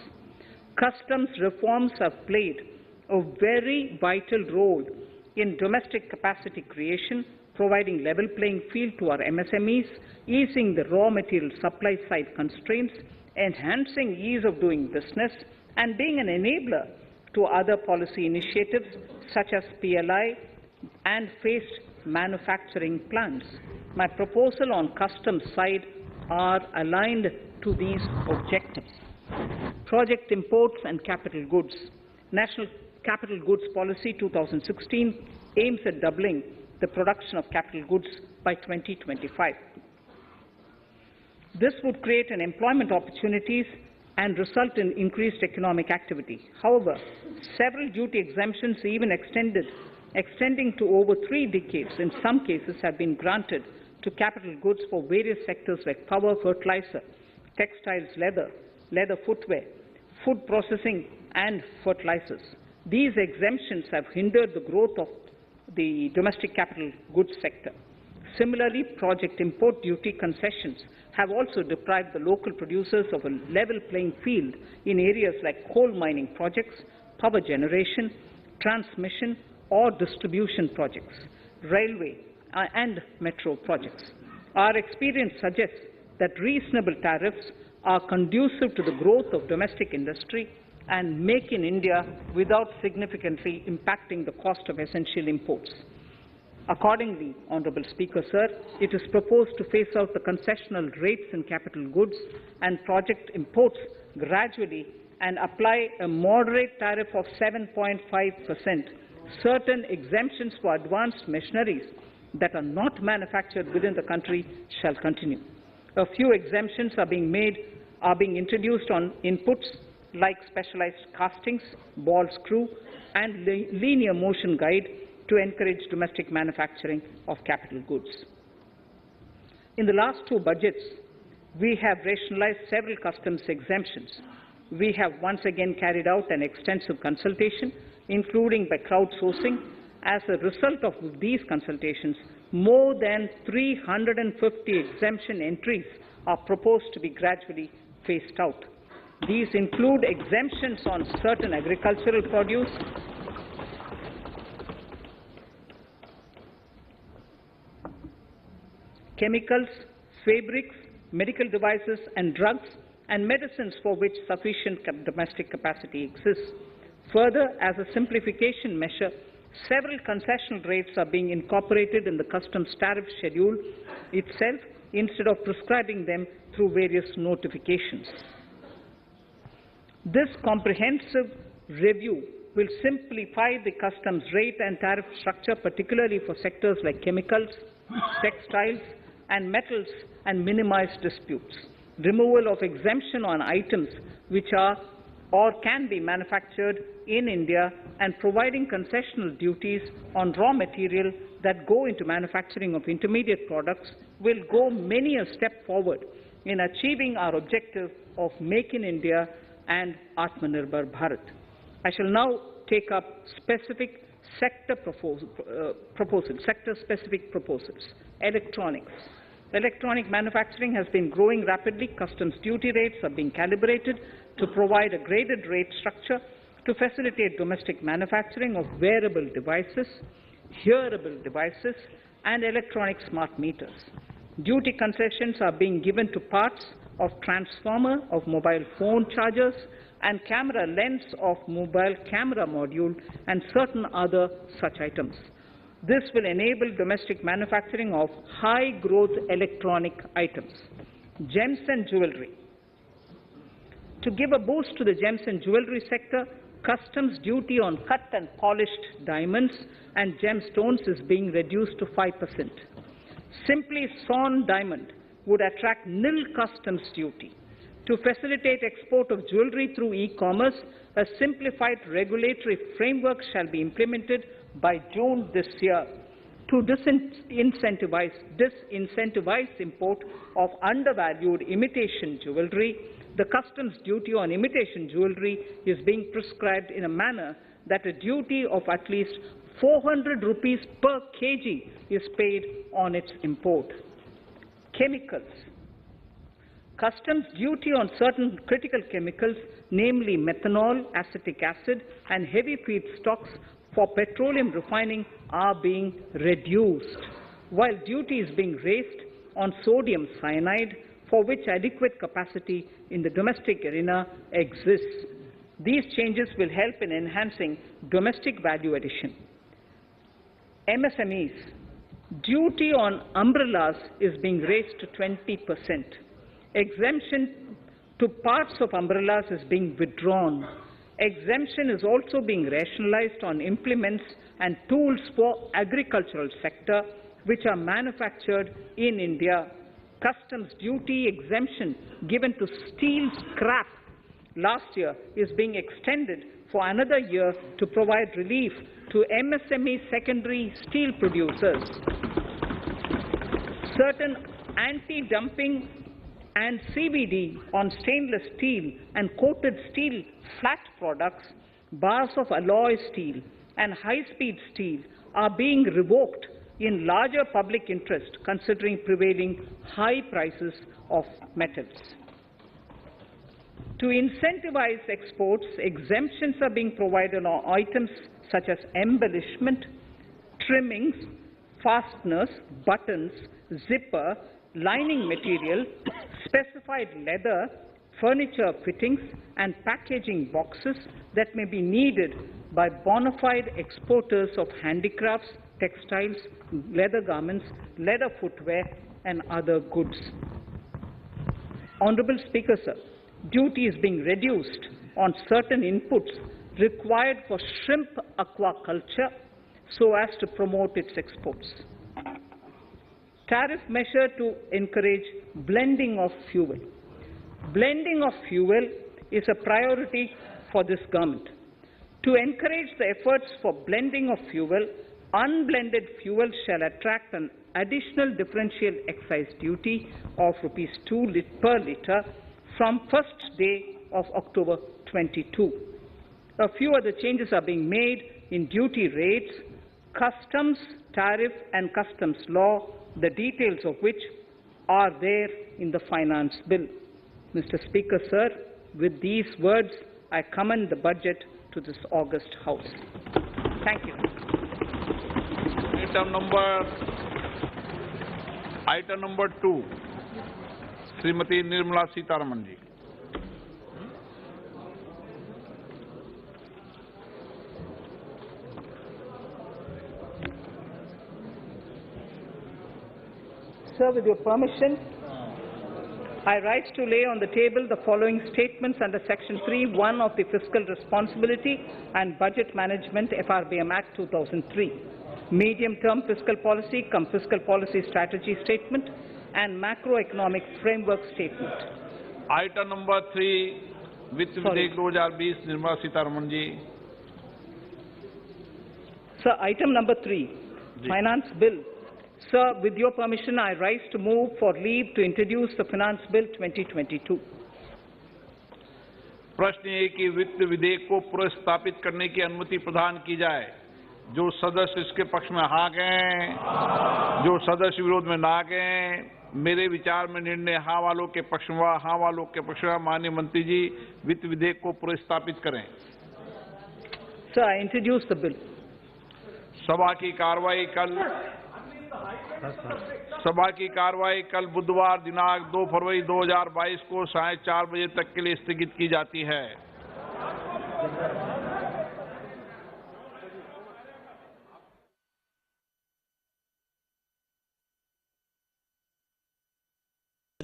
Customs reforms have played a very vital role in domestic capacity creation, providing level playing field to our MSMEs, easing the raw material supply side constraints, enhancing ease of doing business, and being an enabler to other policy initiatives such as PLI and phased manufacturing plans. My proposal on customs side are aligned to these objectives. Project imports and capital goods. National Capital Goods Policy 2016 aims at doubling the production of capital goods by 2025. This would create an employment opportunities and result in increased economic activity. However, several duty exemptions, even extending to over 3 decades, in some cases have been granted to capital goods for various sectors like power, fertilizer, textiles, leather footwear, food processing, and fertilizers. These exemptions have hindered the growth of the domestic capital goods sector. Similarly, project import duty concessions have also deprived the local producers of a level playing field in areas like coal mining projects, power generation, transmission or distribution projects, railway and metro projects. Our experience suggests that reasonable tariffs are conducive to the growth of domestic industry and make in India without significantly impacting the cost of essential imports. Accordingly, Honourable Speaker, Sir, it is proposed to phase out the concessional rates in capital goods and project imports gradually and apply a moderate tariff of 7.5%. Certain exemptions for advanced machineries that are not manufactured within the country shall continue. A few exemptions are being introduced on inputs like specialized castings, ball screw, and linear motion guide to encourage domestic manufacturing of capital goods. In the last 2 budgets, we have rationalized several customs exemptions. We have once again carried out an extensive consultation, including by crowdsourcing. As a result of these consultations, more than 350 exemption entries are proposed to be gradually phased out. These include exemptions on certain agricultural produce, chemicals, fabrics, medical devices and drugs, and medicines for which sufficient domestic capacity exists. Further, as a simplification measure, several concessional rates are being incorporated in the customs tariff schedule itself instead of prescribing them through various notifications. This comprehensive review will simplify the customs rate and tariff structure, particularly for sectors like chemicals, textiles, and metals, and minimize disputes. Removal of exemption on items which are or can be manufactured in India and providing concessional duties on raw material that go into manufacturing of intermediate products will go many a step forward in achieving our objective of Make in India and Atmanirbhar Bharat. I shall now take up specific sector-specific proposals. Electronics. Electronic manufacturing has been growing rapidly. Customs duty rates are being calibrated to provide a graded rate structure to facilitate domestic manufacturing of wearable devices, hearable devices, and electronic smart meters. Duty concessions are being given to parts of transformer of mobile phone chargers and camera lens of mobile camera module and certain other such items. This will enable domestic manufacturing of high-growth electronic items. Gems and jewellery. To give a boost to the gems and jewellery sector, customs duty on cut and polished diamonds and gemstones is being reduced to 5%. Simply sawn diamond would attract nil customs duty. To facilitate export of jewellery through e-commerce, a simplified regulatory framework shall be implemented by June this year. To disincentivize import of undervalued imitation jewellery, the customs duty on imitation jewellery is being prescribed in a manner that a duty of at least 400 rupees per kg is paid on its import. Chemicals. Customs duty on certain critical chemicals, namely methanol, acetic acid, and heavy feedstocks for petroleum refining are being reduced, while duty is being raised on sodium cyanide, for which adequate capacity in the domestic arena exists. These changes will help in enhancing domestic value addition. MSMEs. Duty on umbrellas is being raised to 20%. Exemption to parts of umbrellas is being withdrawn. Exemption is also being rationalized on implements and tools for agricultural sector which are manufactured in India. Customs duty exemption given to steel scrap last year is being extended for another year to provide relief to MSME secondary steel producers. Certain anti-dumping and CVD on stainless steel and coated steel flat products, bars of alloy steel and high-speed steel are being revoked in larger public interest considering prevailing high prices of metals. To incentivize exports, exemptions are being provided on items such as embellishment, trimmings, fasteners, buttons, zipper, lining material, specified leather, furniture fittings and packaging boxes that may be needed by bona fide exporters of handicrafts, textiles, leather garments, leather footwear and other goods. Honourable Speaker, sir, duty is being reduced on certain inputs required for shrimp aquaculture so as to promote its exports. Tariff measure to encourage blending of fuel. Blending of fuel is a priority for this government. To encourage the efforts for blending of fuel, unblended fuel shall attract an additional differential excise duty of ₹2 per litre from first day of October 22. A few other changes are being made in duty rates, customs, tariff and customs law, the details of which are there in the finance bill. Mr. Speaker, sir, with these words, I commend the budget to this august House. Thank you. Item number 2, Srimati Nirmala Sitharaman ji. Sir, with your permission, I rise to lay on the table the following statements under Section 3(1) of the Fiscal Responsibility and Budget Management FRBM Act 2003, Medium-Term Fiscal Policy cum Fiscal Policy Strategy Statement and Macroeconomic Framework Statement. Item number 3, Vitt Videk 2020, Nirmala Sitharaman ji. Sir, item number 3, Finance Bill. Sir, with your permission, I rise to move for leave to introduce the Finance Bill 2022. प्रश्न ये कि वित्त विधेयक को पुनर्स्थापित करने की अनुमति प्रदान की जाए। जो सदस्य इसके पक्ष में हाँ कहें, जो सदस्य विरोध में ना कहें, मेरे विचार में निर्णय हाँ वालों के पक्ष में, हाँ वालों के पक्ष में। माननीय मंत्री जी, वित्त विधेयक को पुनर्स्थापित करें। Sir, I introduce the bill. सभा की कार्रवाई कल बुधवार दिनांक 2 फरवरी 2022 को 4:30 बजे तक के लिए स्थगित की जाती है।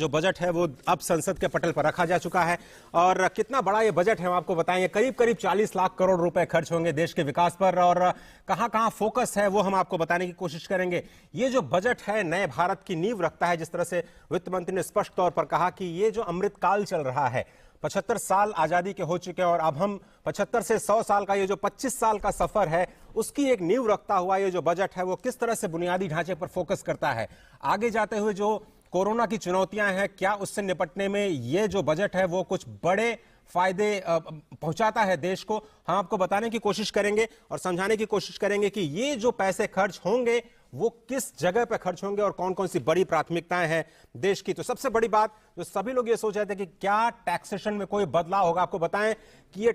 जो बजट है वो अब संसद के पटल पर रखा जा चुका है। और कितना बड़ा ये बजट है हम आपको बताएंगे। करीब करीब 40 लाख करोड़ रुपए खर्च होंगे देश के विकास पर, और कहां कहां फोकस है वो हम आपको बताने की कोशिश करेंगे। ये जो बजट है नए भारत की नींव रखता है। जिस तरह से वित्त मंत्री ने स्पष्ट तौर पर कहा कि ये जो अमृत काल चल रहा है, 75 साल आजादी के हो चुके हैं और अब हम 75 से 100 साल का ये जो 25 साल का सफर है उसकी एक नींव रखता हुआ ये जो बजट है वो किस तरह से बुनियादी ढांचे पर फोकस करता है। आगे जाते हुए जो कोरोना की चुनौतियां हैं, क्या उससे निपटने में ये जो बजट है वो कुछ बड़े फायदे पहुंचाता है देश को। हम आपको बताने की कोशिश करेंगे और समझाने की कोशिश करेंगे कि ये जो पैसे खर्च होंगे वो किस जगह पे खर्च होंगे और कौन कौन सी बड़ी प्राथमिकताएं हैं देश की। तो सबसे बड़ी बात जो सभी लोग ये सोच रहे थे कि क्या टैक्सेशन में कोई बदलाव होगा, आपको बताएं कि ये